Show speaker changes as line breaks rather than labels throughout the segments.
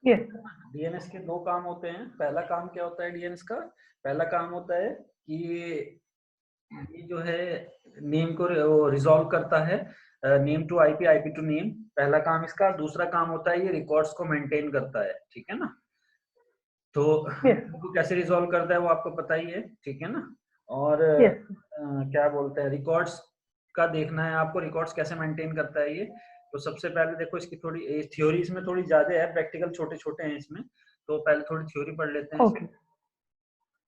Yes.
DNS के दो काम होते हैं। पहला काम क्या होता है डीएनएस का? पहला काम होता है कि ये जो है नेम को रिजॉल्व करता है, name to IP, IP to name, पहला काम इसका। दूसरा काम होता है ये रिकॉर्ड्स को मेंटेन करता है, ठीक है ना। तो
यस।
वो कैसे रिजॉल्व करता है वो आपको पता ही है, ठीक है ना। और
यस।
क्या बोलते हैं, रिकॉर्ड्स का देखना है आपको, रिकॉर्ड्स कैसे मेंटेन करता है ये। तो सबसे पहले देखो इसकी थोड़ी थ्योरी इसमें थोड़ी ज्यादा है, प्रैक्टिकल छोटे छोटे हैं इसमें। तो पहले थोड़ी थ्योरी पढ़ लेते हैं।
ओके।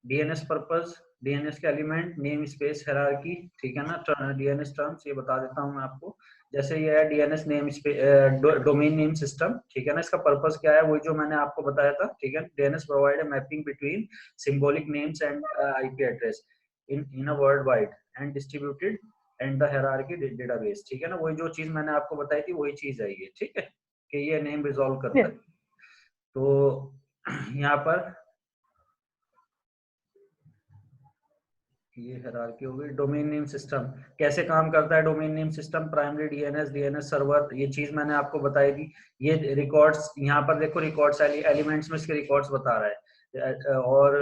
डीएनएस पर्पस, डीएनएस के एलिमेंट, नेम स्पेस हायरार्की, ठीक है ना। डीएनएस टर्म्स ये बता देता हूँ मैं आपको। जैसे ये है DNS name domain name system, ठीक है ना। इसका पर्पस क्या है वही जो मैंने आपको बताया था, ठीक है। DNS provide a mapping between symbolic names and IP address in a world wide and distributed and the hierarchy database, ठीक है ना। वही जो चीज मैंने आपको बताई थी वही चीज है ये, ठीक है, कि ये नेम रिजॉल्व करता
यस।
है। तो यहाँ पर ये हायरार्की हो गई। डोमेन नेम सिस्टम कैसे काम करता है? Domain name system primary DNS, DNS server, ये चीज मैंने आपको बताई थी। ये रिकॉर्ड्स यहाँ पर देखो, रिकॉर्ड्स एलिमेंट्स में इसके रिकॉर्ड्स बता रहा है। और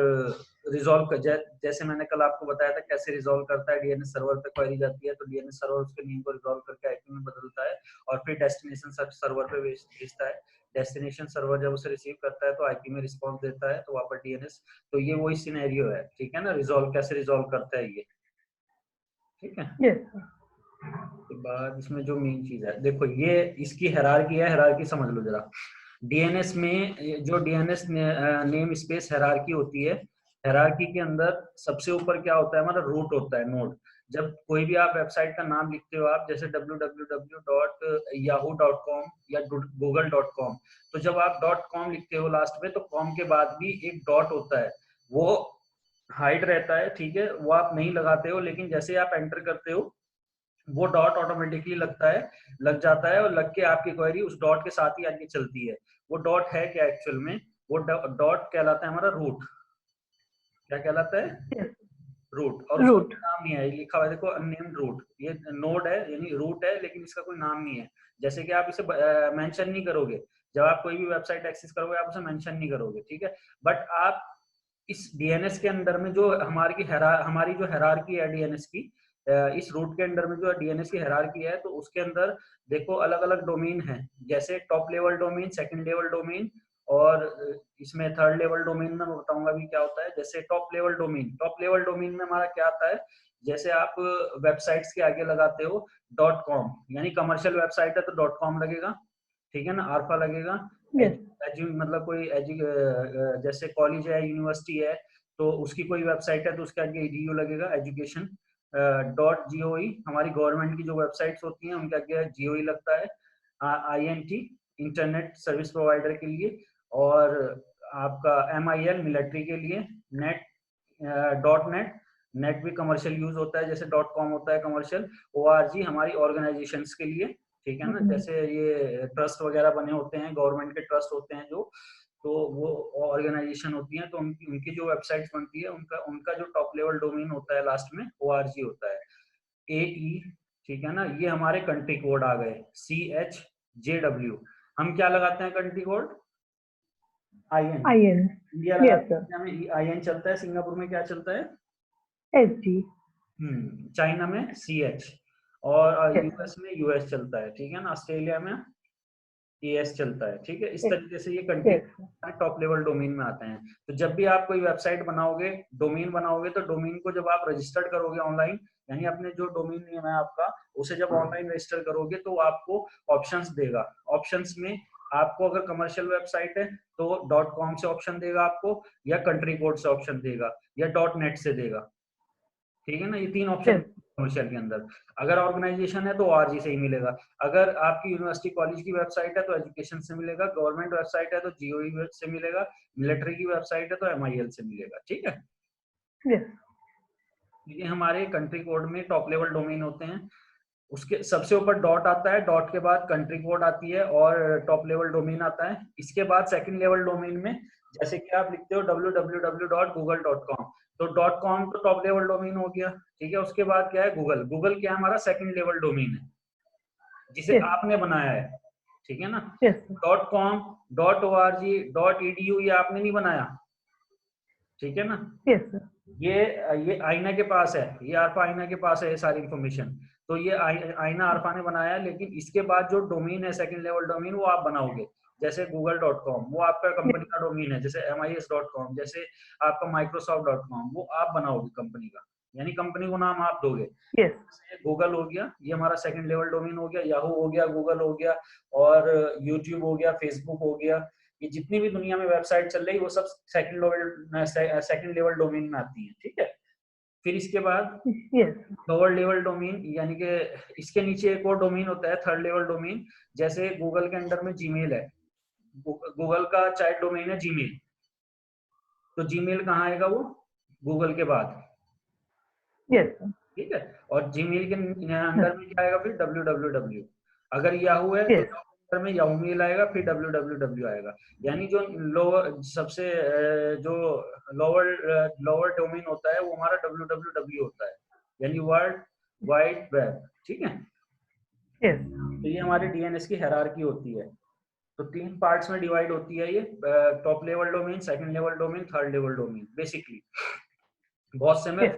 रिजॉल्व जैसे मैंने कल आपको बताया था कैसे रिजॉल्व करता है। डीएनएस सर्वर पे क्वेरी जाती है तो डीएनएस सर्वर उसके नेम को रिजॉल्व करके आईपी में बदलता है और फिर डेस्टिनेशन सर्वर पे भेजता है। डेस्टिनेशन सर्वर जब उसे रिसीव करता है तो आईपी में रिस्पॉन्स देता है, तो वहां पर डीएनएस। तो ये वही सिनेरियो है, ठीक है ना। रिजॉल्व कैसे रिजॉल्व करता है ये, ठीक है।
यस।
के बाद इसमें जो मेन चीज है देखो, ये इसकी हायरार्की है, हायरार्की समझ लो जरा। डीएनएस में जो डीएनएस नेम स्पेस हायरार्की होती है, हायरार्की के अंदर सबसे ऊपर क्या होता है हमारा? रूट होता है, नोड। जब कोई भी आप वेबसाइट का नाम लिखते हो आप, जैसे www.yahoo.com या google.com, तो जब आप .com लिखते हो लास्ट में, तो कॉम के बाद भी एक डॉट होता है, वो हाइड रहता है, ठीक है, वो आप नहीं लगाते हो। लेकिन जैसे आप एंटर करते हो वो डॉट ऑटोमेटिकली लगता है, लग जाता है, और लग के आपकी क्वेरी उस डॉट के साथ ही आगे चलती है। वो डॉट है क्या एक्चुअल में? वो डॉट कहलाता है हमारा रूट। क्या कहलाता है?
यस।
रूट। और उसका
रूट।
कोई नाम नहीं है, लिखा हुआ है देखो, अननेम्ड रूट। ये नोड है यानी रूट है, लेकिन इसका कोई नाम नहीं है। जैसे कि आप इसे मेंशन नहीं करोगे, जब आप कोई भी वेबसाइट एक्सेस करोगे आप उसे मेंशन नहीं करोगे, ठीक है। बट आप इस डीएनएस के अंदर में जो हमारी जो हायरार्की है डीएनएस की, इस रूट के अंदर में जो डीएनएस की हायरार्की है, तो उसके अंदर देखो अलग अलग डोमेन है। जैसे top level domain, second level domain, और इसमें थर्ड लेवल डोमेन में मैं बताऊंगा भी क्या होता है। जैसे टॉप लेवल डोमेन में हमारा क्या आता है? जैसे आप वेबसाइट्स के आगे लगाते हो .com, यानी कमर्शियल वेबसाइट है तो .com लगेगा, ठीक है ना, अल्फा लगेगा।
यस।
मतलब कोई जैसे कॉलेज है, यूनिवर्सिटी है, तो उसकी कोई वेबसाइट है तो उसके आगे edu लगेगा, एजुकेशन .goi। हमारी गवर्नमेंट की जो वेबसाइट्स होती हैं उनके आगे goi लगता है। INT इंटरनेट सर्विस प्रोवाइडर के लिए, और आपका MIL मिलिट्री के लिए, नेट .net, नेट भी कमर्शियल यूज होता है, जैसे .com होता है कमर्शियल। ORG हमारी ऑर्गेनाइजेशंस के लिए, ठीक है ना। जैसे ये ट्रस्ट वगैरह बने होते हैं, गवर्नमेंट के ट्रस्ट होते हैं जो, तो वो ऑर्गेनाइजेशन होती है, तो उनकी उनकी जो वेबसाइट्स बनती है उनका उनका जो टॉप लेवल डोमेन होता है लास्ट में ORG होता है। AE, ठीक है ना। ये हमारे कंट्री कोड आ गए, CHJW। हम क्या लगाते हैं country code? IN।
IN।
India
yes
लगाते हैं,
सर।
इंडिया में IN चलता है। सिंगापुर में क्या चलता है?
SG।
चाइना में CH, और
यस सर।
यूएस में US चलता है, ठीक है ना। ऑस्ट्रेलिया में AS चलता है, ठीक है। इस
यस।
तरीके से ये country
yes sir.
Top level domain में आते हैं। तो जब भी आप कोई वेबसाइट बनाओगे, डोमेन बनाओगे, तो डोमेन को जब आप रजिस्टर्ड करोगे ऑनलाइन, यानी अपने जो डोमेन नेम है आपका, उसे जब ऑनलाइन रजिस्टर करोगे तो आपको ऑप्शंस देगा। ऑप्शंस में आपको अगर कमर्शियल वेबसाइट है तो .com से ऑप्शन देगा आपको, या कंट्री कोड से ऑप्शन देगा, या .net से देगा, ठीक है ना। ये तीन ऑप्शन
यस।
कमर्शियल के अंदर। अगर ऑर्गेनाइजेशन है तो ORG से ही मिलेगा। अगर आपकी यूनिवर्सिटी कॉलेज की वेबसाइट है तो एजुकेशन से मिलेगा। गवर्नमेंट वेबसाइट है तो GOE से मिलेगा। मिलिट्री की वेबसाइट है तो MIL से मिलेगा, ठीक है।
यस।
ये हमारे कंट्री कोड में टॉप लेवल डोमेन होते हैं। उसके सबसे ऊपर डॉट आता है, डॉट के बाद कंट्री कोड आती है और टॉप लेवल डोमेन आता है। इसके बाद सेकंड लेवल डोमेन में, जैसे कि आप लिखते हो www.google.com, तो .com तो टॉप लेवल डोमेन हो गया, ठीक है। उसके बाद क्या है? गूगल। गूगल क्या हमारा सेकंड लेवल डोमेन है, जिसे
यस।
आपने बनाया है, ठीक है ना।
Yes, sir.
.com, .org, .edu ये आपने नहीं बनाया, ठीक है ना।
Yes, sir.
ये आईना के पास है, ये आरफा आईना के पास है ये सारी इंफॉर्मेशन। तो ये आईना आरफा ने बनाया, लेकिन इसके बाद जो डोमेन है सेकंड लेवल डोमेन वो आप बनाओगे। जैसे google.com वो आपका कंपनी का डोमेन है, जैसे mis.com, जैसे आपका microsoft.com वो आप बनाओगे कंपनी का, यानी कंपनी को नाम आप दोगे।
Yes.
गूगल हो गया, ये हमारा सेकंड लेवल डोमेन हो गया, याहू हो गया, गूगल हो गया, और यूट्यूब हो गया, फेसबुक हो गया, ये जितनी भी दुनिया में वेबसाइट चल रही है वो सब सेकंड लेवल डोमेन में आती है, ठीक है। फिर इसके बाद
Yes.
लोअर लेवल डोमेन, यानी कि इसके नीचे एक और डोमेन होता है थर्ड लेवल डोमेन। जैसे गूगल के अंडर में जीमेल है, गूगल का चाइल्ड डोमेन है जीमेल, तो जीमेल कहाँ आएगा, वो गूगल के बाद,
Yes, sir.
ठीक है। और जीमेल के अंदर में क्या आएगा फिर www। अगर याहू है तो
Yes.
अंदर में याहू मेल आएगा, फिर www आएगा। यानी जो लोअर सबसे जो लोअर डोमेन होता है वो हमारा www होता है, यानी वर्ल्ड वाइड वेब, ठीक है।
Yes.
तो ये हमारे डीएनएस की हायरार्की होती है। तो 3 पार्ट्स में डिवाइड होती है ये, top level domain, second level domain, third level domain basically. बहुत से में
Yes.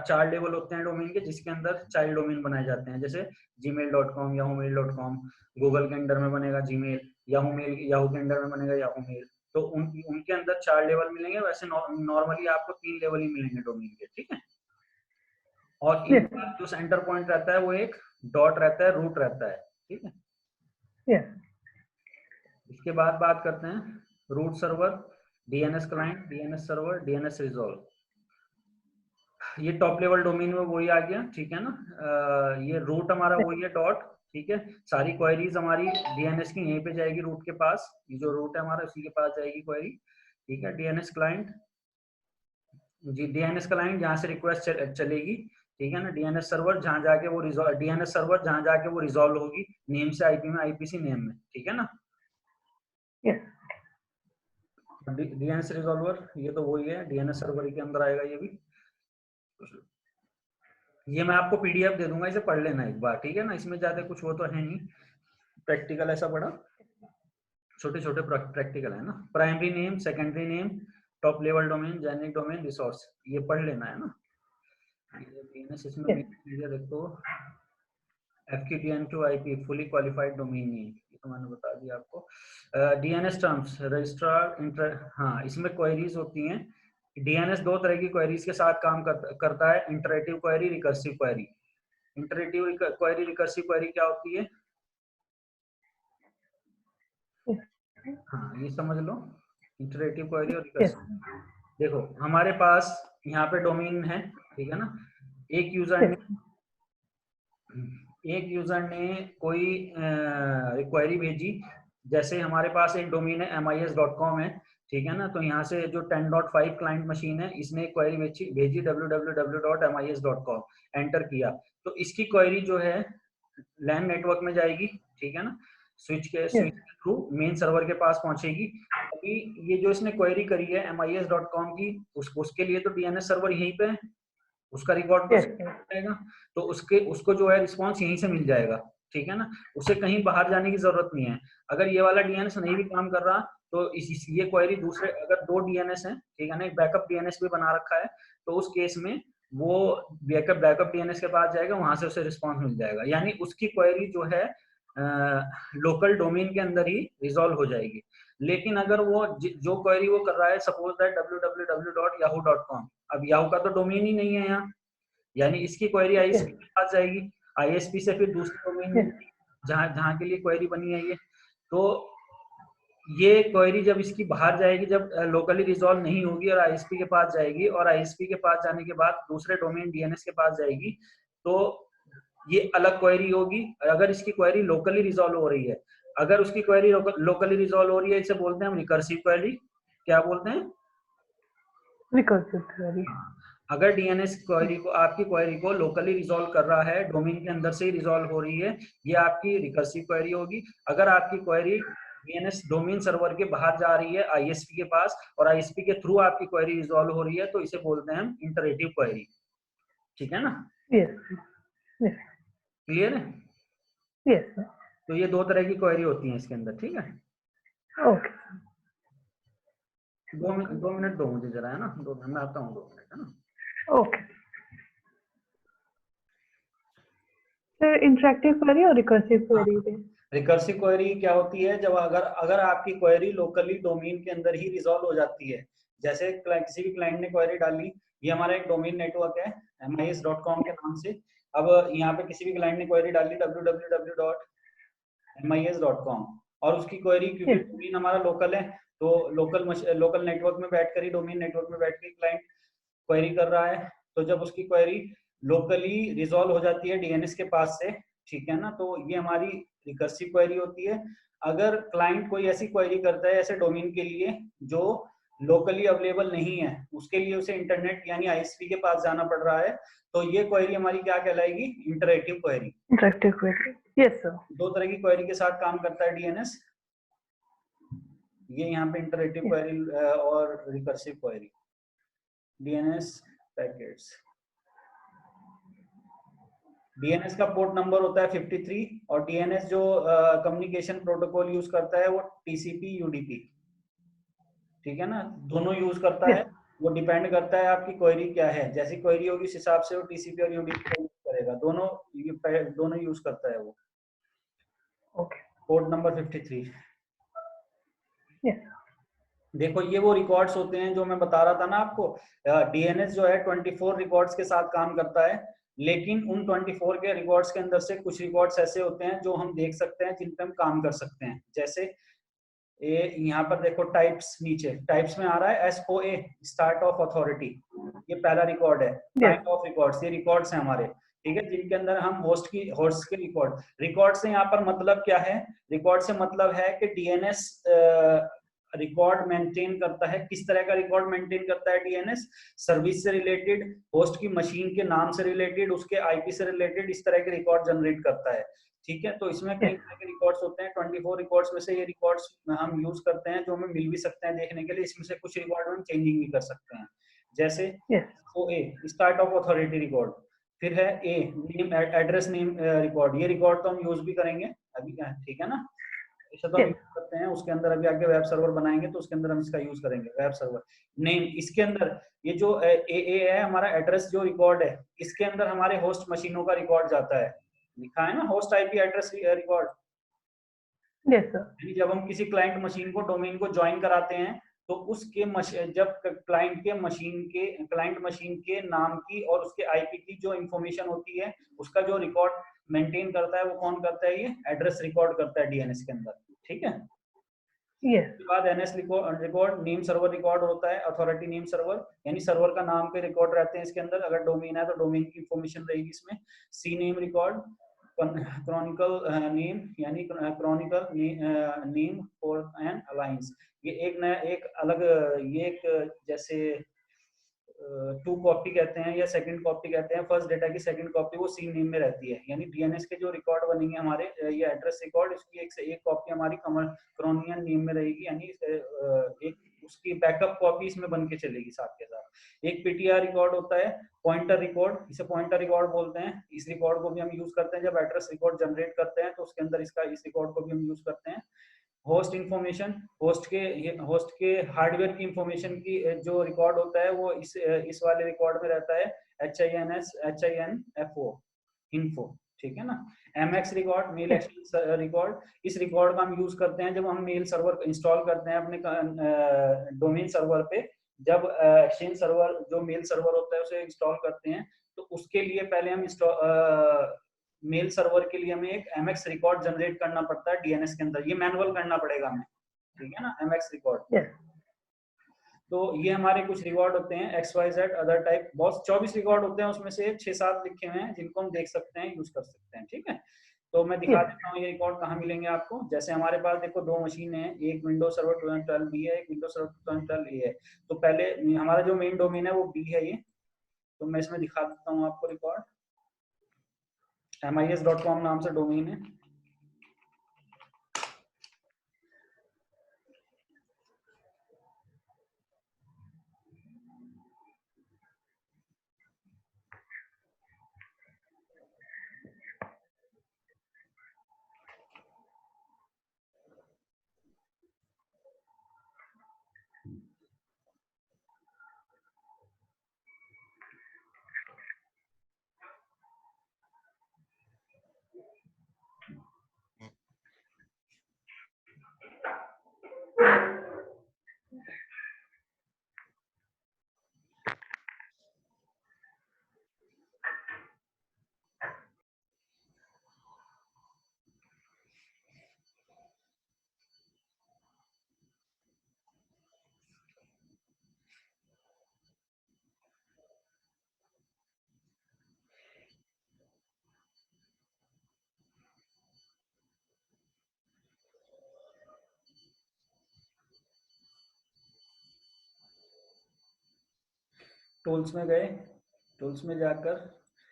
4 लेवल होते हैं डोमेन के, जिसके अंदर चाइल्ड डोमेन बनाए जाते हैं, जैसे gmail.com, yahoomail.com, गूगल के अंडर में बनेगा जीमेल, याहू के अंडर में बनेगा याहू मेल। तो उनके अंदर 4 लेवल मिलेंगे, वैसे नॉर्मली आपको 3 लेवल ही मिलेंगे डोमेन के, ठीक है। और
Yes.
इनका जो सेंटर पॉइंट रहता है वो एक डॉट रहता है, रूट रहता है, ठीक है।
Yes.
इसके बाद बात करते हैं root server, DNS client, DNS server, DNS resolve. ये टॉप लेवल डोमेन में वही आ गया, ठीक है ना। ये रूट हमारा वही है डॉट, ठीक है। सारी क्वेरीज हमारी डीएनएस की यहीं पे जाएगी रूट के पास, ये जो रूट है हमारा उसी के पास जाएगी क्वेरी, ठीक है। डीएनएस क्लाइंट, जी डीएनएस क्लाइंट जहाँ से रिक्वेस्ट चलेगी, ठीक है ना। डीएनएस सर्वर जहाँ जाके वो रिजॉल्व, डीएनएस सर्वर जहाँ जाके वो रिजॉल्व होगी, नेम से आईपी में, आईपीसी नेम में, ठीक है ना।
Yes.
डीएनएस रिजॉल्वर ये तो वही है, डीएनएस सर्वर के अंदर आएगा ये भी। ये मैं आपको पीडीएफ दे दूंगा, इसे पढ़ लेना एक बार, ठीक है ना। इसमें ज्यादा कुछ वो तो है नहीं, प्रैक्टिकल ऐसा बड़ा छोटे छोटे प्रैक्टिकल है ना। Primary name, secondary name, top level domain, generic domain, resource, ये पढ़ लेना है ना। इसमें
Yes.
देखो FQDN2 IP fully qualified domain name, ये तो मैंने बता दिया आपको। डीएनएस टर्म्स, रजिस्ट्रार, हाँ इसमें क्वेरीज होती हैं। डीएनएस 2 तरह की क्वेरीज के साथ काम करता है, iterative query, recursive query. Iterative query, recursive query क्या होती है, हाँ ये समझ लो, इंटरेटिव क्वेरी और
Yes.
रिकर्सिव। देखो हमारे पास यहाँ पे डोमेन है, ठीक है ना। एक यूजर ने कोई क्वेरी भेजी, जैसे हमारे पास एक डोमेन है mis.com है, ठीक है ना। तो यहाँ से जो 10.5 क्लाइंट मशीन है, इसने क्वेरी भेजी www.mis.com, एंटर किया, तो इसकी क्वेरी जो है लैन नेटवर्क में जाएगी, ठीक है ना। स्विच के थ्रू मेन सर्वर के पास पहुंचेगी। अभी ये जो इसने क्वेरी करी है mis.com की, उसके लिए तो डीएनएस सर्वर यहीं पे है, उसका रिकॉर्ड तो जाएगा, तो उसको जो है रिस्पॉन्स यहीं से मिल जाएगा, ठीक है ना। उसे कहीं बाहर जाने की जरूरत नहीं है। अगर ये वाला डीएनएस नहीं भी काम कर रहा, तो ये क्वेरी दूसरे, अगर 2 डीएनएस है, ठीक है ना, एक बैकअप डीएनएस भी बना रखा है, तो उस केस में वो बैकअप डीएनएस के पास जाएगा, वहां से उसे रिस्पॉन्स मिल जाएगा, यानी उसकी क्वेरी जो है लोकल डोमेन के अंदर ही रिजॉल्व हो जाएगी। लेकिन अगर वो जो क्वेरी वो कर रहा है, सपोज दैट www.yahoo.com, अब याहू का तो डोमेन ही नहीं है यहाँ, यानी इसकी क्वेरी आईएसपी के पास जाएगी, आईएसपी से फिर दूसरे डोमेन में जहाँ जहाँ के लिए क्वेरी बनी है ये, तो ये क्वेरी जब इसकी बाहर जाएगी, जब लोकली रिजॉल्व नहीं होगी और आईएसपी के पास जाएगी, और आईएसपी के पास जाने के बाद दूसरे डोमेन डीएनएस के पास जाएगी, तो ये अलग क्वेरी होगी। अगर इसकी क्वेरी लोकली रिजॉल्व हो रही है, अगर उसकी क्वेरी लोकली रिजॉल्व हो रही है, इसे बोलते हैं हम रिकर्सिव क्वेरी। क्या बोलते हैं,
रिकर्सिव क्वेरी।
अगर डीएनएस क्वेरी को, आपकी क्वेरी को लोकली रिजॉल्व कर रहा है, डोमेन के अंदर से ही रिजॉल्व हो रही है, ये आपकी रिकर्सिव क्वेरी होगी। अगर आपकी क्वेरी डीएनएस डोमेन सर्वर के बाहर जा रही है आईएसपी के पास, और आईएसपी के थ्रू आपकी क्वेरी रिजॉल्व हो रही है, तो इसे बोलते हैं हम इंटरेटिव क्वेरी, ठीक है ना।
Yes. Yes.
क्लियर है।
Yes.
तो ये 2 तरह की क्वेरी होती है इसके अंदर, ठीक है।
ओके
2 मिनट दो मुझे जरा, है ना, 2 मिनट, मैं आता हूँ 2 मिनट, है ना।
ओके। सर इंटरेक्टिव क्वेरी और रिकर्सिव क्वेरी पे।
रिकर्सिव क्वेरी क्या होती है, जब अगर अगर आपकी क्वेरी लोकली डोमेन के अंदर ही रिजॉल्व हो जाती है, जैसे किसी भी क्लाइंट ने क्वेरी डाली, ये हमारा एक डोमेन नेटवर्क है mis.com के नाम से। अब यहाँ पे किसी भी क्लाइंट ने क्वेरी डाली www.mis.com, और उसकी क्वेरी, क्योंकि
यस
डोमेन हमारा लोकल है, तो लोकल नेटवर्क में बैठकर ही, डोमेन नेटवर्क में बैठ के क्लाइंट क्वेरी कर रहा है। तो जब उसकी क्वेरी लोकली रिजॉल्व हो जाती है डीएनएस के पास से, ठीक है ना, तो ये हमारी रिकर्सिव क्वेरी होती है। अगर क्लाइंट कोई ऐसी क्वेरी करता है ऐसे डोमेन के लिए जो लोकली अवेलेबल नहीं है, उसके लिए उसे इंटरनेट यानी आईएसपी के पास जाना पड़ रहा है, तो ये क्वेरी हमारी क्या कहलाएगी, interactive query.
Interactive query. Yes sir.
2 तरह की क्वेरी के साथ काम करता है डीएनएस, ये यहाँ पे इंटरेक्टिव क्वेरी और recursive query. DNS packets, DNS का पोर्ट नंबर होता है 53, और डीएनएस जो कम्युनिकेशन प्रोटोकॉल यूज करता है वो टीसीपी यूडीपी, ठीक है ना, दोनों यूज करता है।
यस
वो डिपेंड करता है आपकी क्वेरी क्या है, जैसी क्वेरी होगी उस हिसाब से वो टीसीपी और यूडीपी का यूज करेगा, दोनों यूज करता है वो।
Okay
port number 53।
यस
देखो ये वो रिकॉर्ड्स होते हैं जो मैं बता रहा था ना आपको, डीएनएस जो है 24 रिकॉर्ड्स के साथ काम करता है, लेकिन उन 24 के रिकॉर्ड्स के अंदर से कुछ रिकॉर्ड्स ऐसे होते हैं जो हम देख सकते हैं, जिन पे हम काम कर सकते हैं। जैसे ये यहाँ पर देखो, टाइप्स, नीचे टाइप्स में आ रहा है SOA, स्टार्ट ऑफ अथॉरिटी, ये पहला रिकॉर्ड है।
यस
काइंड ऑफ रिकॉर्ड्स, ये रिकॉर्ड्स हैं हमारे, ठीक है, जिनके अंदर हम होस्ट के रिकॉर्ड से यहाँ पर मतलब क्या है, रिकॉर्ड से मतलब है कि डीएनएस रिकॉर्ड मेंटेन करता है। किस तरह का रिकॉर्ड मेंटेन करता है डीएनएस, सर्विस से रिलेटेड, होस्ट की मशीन के नाम से रिलेटेड, उसके आईपी से रिलेटेड, इस तरह के रिकॉर्ड जनरेट करता है, ठीक है। तो इसमें कई तरह के रिकॉर्ड्स होते हैं, 24 रिकॉर्ड्स में से ये रिकॉर्ड्स हम यूज करते हैं, जो हमें मिल भी सकते हैं देखने के लिए। इसमें से कुछ रिकॉर्ड हम चेंजिंग भी कर सकते हैं, जैसे
yes
OA, start of authority record. फिर है A, name address name record, ये रिकॉर्ड तो हम यूज भी करेंगे अभी, ठीक है ना, इसे तो हम
यस
यूज करते हैं। उसके अंदर अभी आगे वेब सर्वर बनाएंगे तो उसके अंदर हम इसका यूज करेंगे, वेब सर्वर नेम। इसके अंदर ये जो AA है हमारा एड्रेस जो रिकॉर्ड है, इसके अंदर हमारे होस्ट मशीनों का रिकॉर्ड जाता है, लिखा है ना, host IP address record.
Yes sir.
जब हम किसी क्लाइंट मशीन को, डोमेन को ज्वाइन कराते हैं, तो उसके जब क्लाइंट मशीन के नाम की और उसके आईपी की जो इंफॉर्मेशन होती है, उसका जो रिकॉर्ड मेंटेन करता है वो कौन करता है, ये एड्रेस रिकॉर्ड करता है डीएनएस के अंदर, ठीक है।
यस
उसके बाद NS record name server record होता है, अथॉरिटी नेम सर्वर, यानी सर्वर का नाम पे रिकॉर्ड रहते हैं इसके अंदर। अगर डोमेन है तो डोमेन की इंफॉर्मेशन रहेगी इसमें। C name record, chronicle name, यानी chronicle name for an alliance, ये एक नया, एक अलग, ये एक जैसे टू कॉपी कहते हैं या सेकंड कॉपी कहते हैं, फर्स्ट डेटा की सेकंड कॉपी वो सी नेम में रहती है। यानी डीएनएस के जो रिकॉर्ड बनेंगे हमारे, ये एड्रेस रिकॉर्ड, इसकी एक से एक कॉपी हमारी क्रॉनियन नेम में रहेगी, यानी एक उसकी बैकअप कॉपी इसमें बन के चलेगी साथ के साथ। एक पीटीआर रिकॉर्ड होता है, पॉइंटर रिकॉर्ड, इसे पॉइंटर रिकॉर्ड बोलते हैं। इस रिकॉर्ड को भी हम यूज करते हैं जब एड्रेस रिकॉर्ड जनरेट करते हैं, तो उसके अंदर इस रिकॉर्ड को भी हम यूज करते हैं। होस्ट इंफॉर्मेशन, होस्ट के हार्डवेयर की इंफॉर्मेशन की जो रिकॉर्ड होता है वो इस वाले रिकॉर्ड में रहता है, HINFO इन्फो, ठीक है ना। MX record, mail
yes
exchange record, इस रिकॉर्ड का हम यूज करते हैं जब हम मेल सर्वर इंस्टॉल करते हैं अपने डोमेन सर्वर पे। जब एक्सचेंज सर्वर जो मेल सर्वर होता है उसे इंस्टॉल करते हैं, तो उसके लिए पहले हम मेल सर्वर के लिए हमें एक MX रिकॉर्ड जनरेट करना पड़ता है डीएनएस के अंदर, ये मैनुअल करना पड़ेगा हमें, ठीक है ना, MX रिकॉर्ड।
यस
तो ये हमारे कुछ रिकॉर्ड होते हैं, XYZ अदर टाइप, बहुत 24 रिकॉर्ड होते हैं, उसमें से 6-7 लिखे हुए हैं जिनको हम देख सकते हैं, यूज कर सकते हैं, ठीक है। तो मैं दिखा
यस
देता हूँ ये रिकॉर्ड कहाँ मिलेंगे आपको। जैसे हमारे पास देखो 2 मशीन है, एक विंडोज सर्वर 2012 बी है, एक विंडोज सर्वर 2012 ए है। तो पहले हमारा जो मेन डोमेन है वो बी है ये, तो मैं इसमें दिखा देता हूँ आपको रिकॉर्ड। mis.com नाम से डोमेन है। टूल्स में गए, टूल्स में जाकर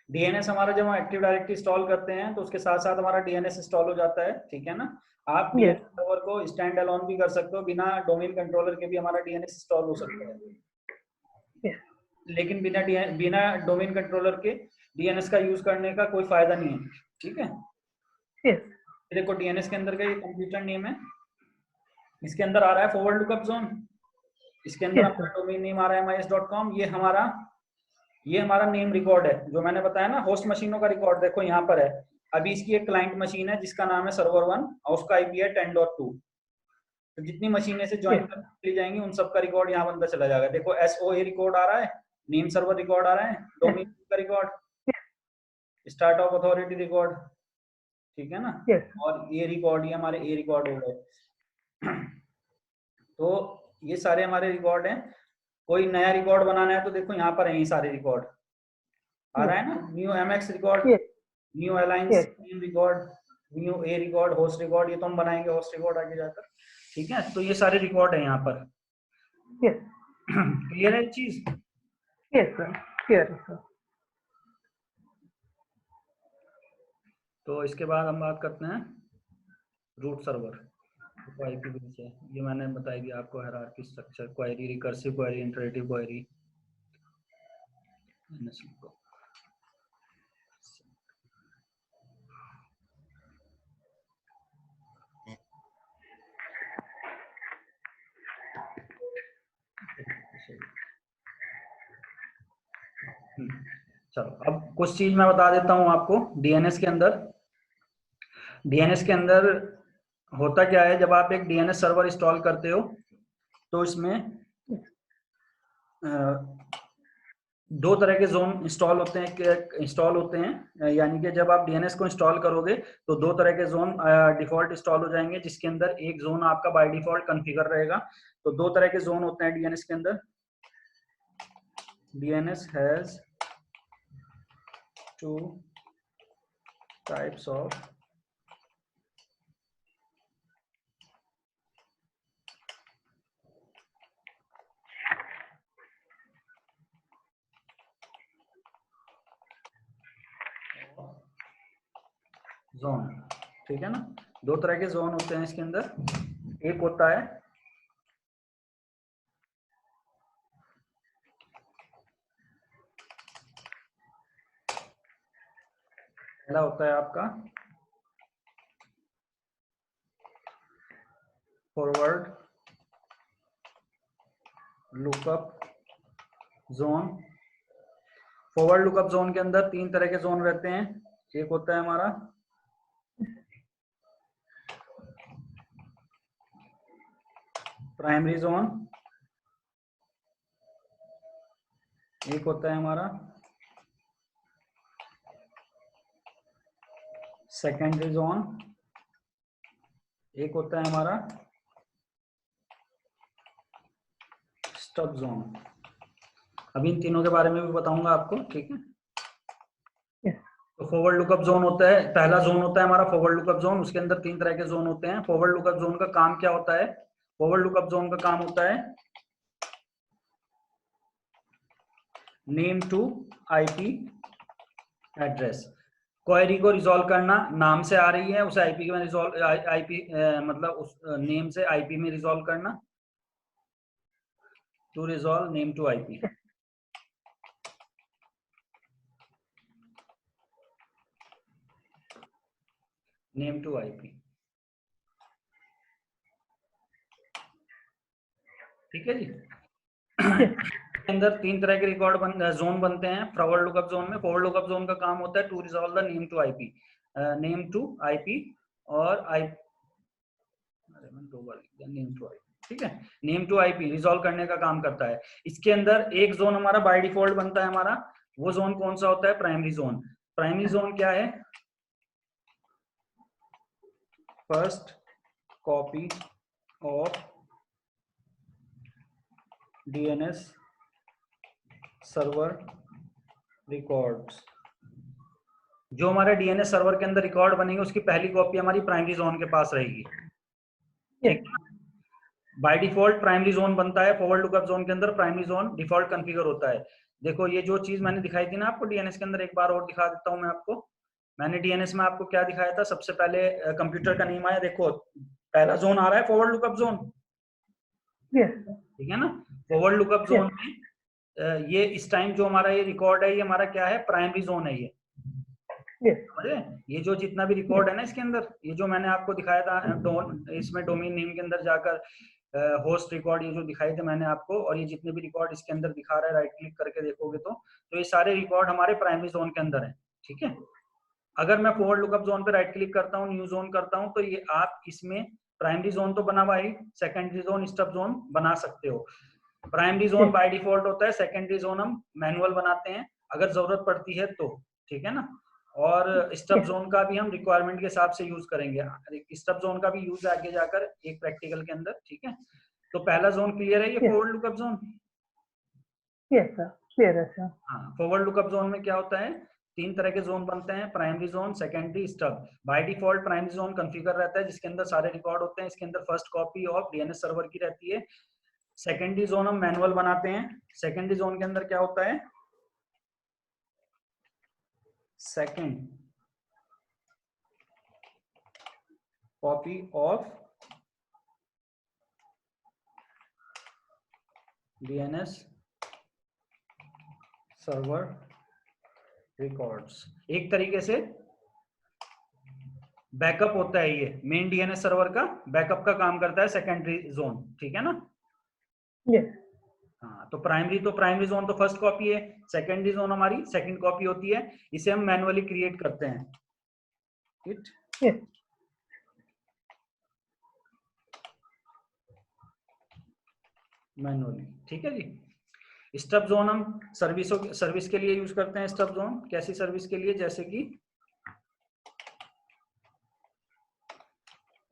डीएनएस हमारा जब हम एक्टिव डायरेक्टरी इंस्टॉल करते हैं तो उसके साथ साथ हमारा डीएनएस इंस्टॉल हो जाता है, ठीक है ना। आप
Yes.
डीएनएस सर्वर को स्टैंड अलोन भी कर सकते हो, बिना डोमेन कंट्रोलर के भी हमारा डीएनएस इंस्टॉल हो सकता है।
Yes.
लेकिन बिना डोमेन कंट्रोलर के डीएनएस का यूज करने का कोई फायदा नहीं है, ठीक है।
Yes.
देखो डीएनएस के अंदर का ये कंप्यूटर नेम है, इसके अंदर आ रहा है फॉरवर्ड लुकअप जोन, इसके अंदर
Yes,
हमारा डोमेन नेम आ रहा है mis.com। ये हमारा नेम रिकॉर्ड है जो मैंने बताया ना, होस्ट मशीनों का रिकॉर्ड देखो यहाँ पर है। अभी इसकी एक क्लाइंट मशीन है जिसका नाम है सर्वर 1 और उसका आईपी है 10.2। तो जितनी मशीनें से ज्वाइन
Yes.
कर जाएंगी उन सबका रिकॉर्ड यहाँ बनता चला जाएगा। देखो SOA रिकॉर्ड आ रहा है, नेम सर्वर रिकॉर्ड आ रहा है, डोमेन का record, start of authority record, ठीक है ना।
Yes.
और ये रिकॉर्ड, ये हमारे ए रिकॉर्ड हो गए। तो ये सारे हमारे रिकॉर्ड हैं। कोई नया रिकॉर्ड बनाना है तो देखो यहाँ पर है ये सारे रिकॉर्ड आ रहा है ना, new MX record,
Yes.
New alliance
Yes.
Name record, new A record, host record, ये तो हम बनाएंगे होस्ट रिकॉर्ड आगे जाकर, ठीक है। तो ये सारे रिकॉर्ड है यहाँ पर।
Yes.
क्लियर है चीज?
Yes, sir. Clear, sir.
तो इसके बाद हम बात करते हैं रूट सर्वर, तो आईपी बेस है, ये मैंने बताई दिया आपको, hierarchy structure, query, recursive query, iterative query. चलो अब कुछ चीज मैं बता देता हूं आपको। डीएनएस के अंदर होता क्या है, जब आप एक डीएनएस सर्वर इंस्टॉल करते हो तो इसमें दो तरह के जोन इंस्टॉल होते हैं, यानी कि जब आप डीएनएस को इंस्टॉल करोगे तो दो तरह के जोन डिफॉल्ट इंस्टॉल हो जाएंगे, जिसके अंदर एक जोन आपका बाय डिफॉल्ट कॉन्फ़िगर रहेगा। तो दो तरह के जोन होते हैं डीएनएस के अंदर। DNS has two types of zone, ठीक है ना। दो तरह के जोन होते हैं इसके अंदर। एक होता है पहला होता है आपका forward lookup zone. Forward lookup zone के अंदर तीन तरह के जोन रहते हैं। एक होता है हमारा प्राइमरी जोन, एक होता है हमारा सेकेंडरी जोन, एक होता है हमारा स्टब जोन। अभी इन तीनों के बारे में भी बताऊंगा आपको, ठीक है।
Yes.
तो फॉरवर्ड लुकअप जोन होता है, पहला जोन होता है हमारा फॉरवर्ड लुकअप जोन। उसके अंदर तीन तरह के जोन होते हैं। फॉरवर्ड लुकअप जोन का काम क्या होता है? फॉरवर्ड लुकअप जोन का काम होता है name to IP address. Query को रिजॉल्व करना, नाम से आ रही है उसे आईपी में रिजॉल्व, आईपी मतलब उस नेम से आईपी में रिजॉल्व करना, to resolve name to IP. Name to IP, ठीक है जी। अंदर तीन तरह के जोन बनते हैं फॉरवर्ड लुकअप जोन में। फॉरवर्ड लुकअप जोन का काम होता है to resolve the name to IP और नेम टू आईपी, ठीक है। नेम टू आईपी रिजॉल्व करने का काम करता है। इसके अंदर एक जोन हमारा बाय डिफॉल्ट बनता है हमारा, वो जोन कौन सा होता है? Primary zone. प्राइमरी जोन क्या है? First copy of DNS server records. जो हमारे डीएनएस सर्वर के अंदर रिकॉर्ड बनेंगे उसकी पहली कॉपी हमारी प्राइमरी जोन के पास रहेगी, ठीक है। बाय डिफॉल्ट प्राइमरी जोन बनता है फॉरवर्ड लुकअप जोन के अंदर, प्राइमरी जोन डिफॉल्ट कॉन्फ़िगर होता है। देखो ये जो चीज मैंने दिखाई थी ना आपको डीएनएस के अंदर, एक बार और दिखा देता हूं मैं आपको। मैंने डीएनएस में आपको क्या दिखाया था, सबसे पहले कंप्यूटर का नेम आया, देखो पहला जोन आ रहा है फॉरवर्ड लुकअप जोन,
Yes.
ठीक है ना। Forward lookup
Yes.
जोन में ये इस टाइम जो हमारा ये रिकॉर्ड है, ये हमारा क्या है, प्राइमरी जोन है ये।
Yes.
समझे? ये जो जितना भी रिकॉर्ड है ना इसके अंदर, ये जो मैंने आपको दिखाया था इसमें डोमेन नेम के अंदर जाकर होस्ट रिकॉर्ड, ये जो दिखाए थे मैंने आपको, और ये जितने भी रिकॉर्ड इसके अंदर दिखा रहा है, राइट क्लिक करके देखोगे तो ये सारे रिकॉर्ड हमारे प्राइमरी जोन के अंदर है, ठीक है। अगर मैं फॉरवर्ड लुकअप जोन पे राइट क्लिक करता हूँ, न्यू जोन करता हूँ, तो ये आप इसमें प्राइमरी जोन तो बना हुआ ही, सेकेंडरी जोन, स्टब जोन बना सकते हो। प्राइमरी जोन बाय डिफॉल्ट होता है, सेकेंडरी जोन हम मैनुअल बनाते हैं अगर जरूरत पड़ती है तो, ठीक है ना। और स्टब जोन का भी हम रिक्वायरमेंट के हिसाब से यूज करेंगे, स्टब जोन का भी यूज आगे जाकर एक प्रैक्टिकल के अंदर, ठीक है। तो पहला जोन क्लियर है, ये forward lookup zone.
Yes, sir. Clear है sir.
हाँ, फॉरवर्ड लुकअप जोन में क्या होता है, 3 तरह के जोन बनते हैं, primary zone, secondary, stub. By default primary zone configure रहता है जिसके अंदर सारे रिकॉर्ड होते हैं, इसके अंदर first copy of DNS server की रहती है। सेकेंडरी जोन हम मैनुअल बनाते हैं। सेकेंडरी जोन के अंदर क्या होता है, second copy of DNS server records. एक तरीके से बैकअप होता है, ये मेन डीएनएस सर्वर का बैकअप का काम करता है सेकेंडरी जोन, ठीक है ना।
Yes.
हाँ, तो प्राइमरी जोन तो फर्स्ट कॉपी है, सेकेंडरी जोन हमारी सेकंड कॉपी होती है, इसे हम मैनुअली क्रिएट करते हैं, इट
Yes.
मैनुअली, ठीक है जी। स्टब जोन हम सर्विस के लिए यूज करते हैं। स्टब जोन कैसी सर्विस के लिए, जैसे कि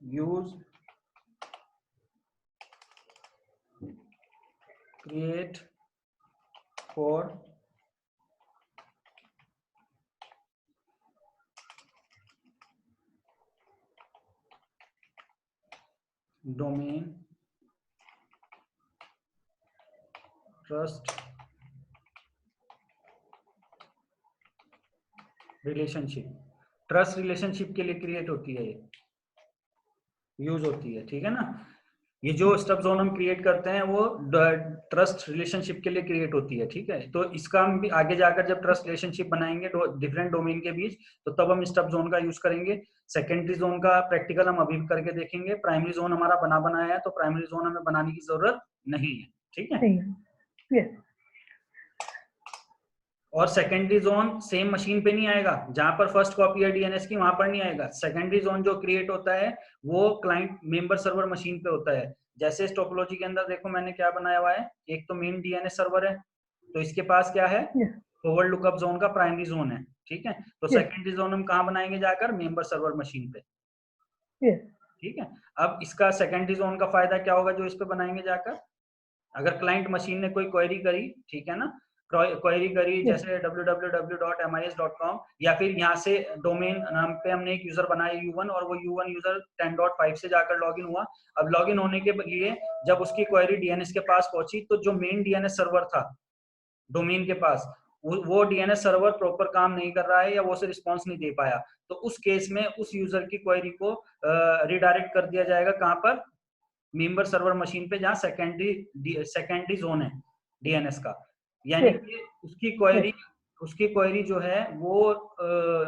use create for domain trust relationship, trust relationship के लिए क्रिएट होती है, ये यूज होती है, ठीक है ना। ये जो स्टब जोन हम क्रिएट करते हैं वो ट्रस्ट रिलेशनशिप के लिए क्रिएट होती है, ठीक है। तो इसका हम भी आगे जाकर जब ट्रस्ट रिलेशनशिप बनाएंगे डिफरेंट डोमेन के बीच, तो तब हम स्टब जोन का यूज करेंगे। सेकेंडरी जोन का प्रैक्टिकल हम अभी करके देखेंगे। प्राइमरी जोन हमारा बनाया है, तो प्राइमरी जोन हमें बनाने की जरूरत नहीं है, ठीक है।
Yes.
और सेकेंडरी जोन सेम मशीन पे नहीं आएगा, जहां पर फर्स्ट कॉपी है डीएनएस की वहां पर नहीं आएगा। सेकेंडरी जोन जो क्रिएट होता है वो क्लाइंट मेंबर सर्वर मशीन पे होता है। जैसे इस टोपोलॉजी के अंदर देखो मैंने क्या बनाया हुआ है, एक तो मेन डीएनएस सर्वर है, तो इसके पास क्या है,
Yes.
फॉरवर्ड लुकअप जोन का प्राइमरी जोन है, ठीक है। तो
Yes.
सेकेंडरी जोन हम कहाँ बनाएंगे, जाकर मेंबर सर्वर मशीन पे,
Yes.
ठीक है। अब इसका सेकेंडरी जोन का फायदा क्या होगा जो इस पे बनाएंगे जाकर, अगर क्लाइंट मशीन ने कोई क्वेरी करी, ठीक है ना, क्वेरी करी
Yes.
जैसे www.mis.com, या फिर यहाँ से डोमेन नाम पे हमने एक यूजर बनाया U1, और वो U1 यूजर 10.5 से जाकर लॉगिन हुआ। अब लॉगिन होने के लिए जब उसकी क्वेरी डीएनएस के पास पहुंची, तो जो मेन डीएनएस सर्वर था डोमेन के पास, वो डीएनएस सर्वर प्रॉपर काम नहीं कर रहा है या वो से रिस्पॉन्स नहीं दे पाया, तो उस केस में उस यूजर की क्वेरी को रिडायरेक्ट कर दिया जाएगा कहाँ पर, मेंबर सर्वर मशीन पे, जहां सेकेंडरी जोन है डीएनएस का। यानी
Yes.
कि उसकी क्वेरी जो है वो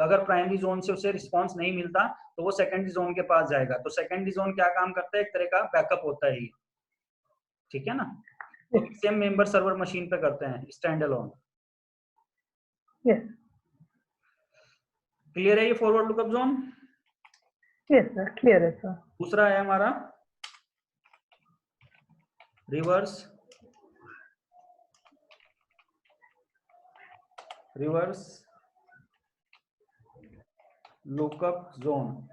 अगर प्राइमरी जोन से उसे रिस्पांस नहीं मिलता तो वो सेकेंडरी जोन के पास जाएगा। तो सेकेंडरी जोन क्या काम करता है, एक तरह का बैकअप होता है ये, ठीक है ना। तो
Yes.
Same member server machine पे करते हैं स्टैंड अलोन।
Yes.
क्लियर है ये forward lookup zone.
Yes, sir. Clear है sir.
दूसरा है हमारा reverse lookup zone.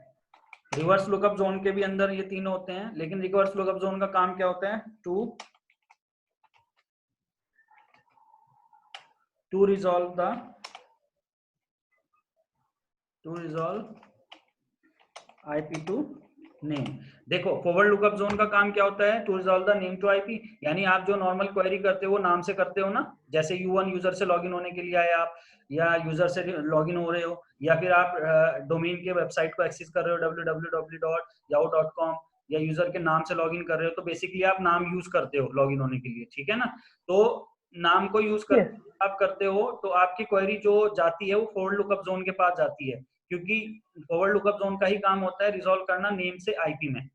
Reverse lookup zone के भी अंदर ये तीनों होते हैं, लेकिन रिवर्स लुकअप जोन का काम क्या होता है, to resolve IP to name. देखो फॉरवर्ड लुकअप जोन का काम क्या होता है, to resolve the name to IP, यानी आप जो नॉर्मल क्वेरी करते हो वो नाम से करते हो ना, जैसे U1 यूजर से लॉगिन होने के लिए आए आप, या यूजर से लॉगिन हो रहे हो, या फिर आप डोमेन के वेबसाइट को एक्सेस कर रहे हो www.yahoo.com, या यूजर के नाम से लॉगिन कर रहे हो, तो बेसिकली आप नाम यूज करते हो लॉगिन होने के लिए, ठीक है ना। तो नाम को यूज कर आप करते हो, तो आपकी क्वेरी जो जाती है वो फॉरवर्ड लुकअप जोन के पास जाती है, क्योंकि फॉरवर्ड लुकअप जोन का ही काम होता है रिजॉल्व करना नेम से आईपी में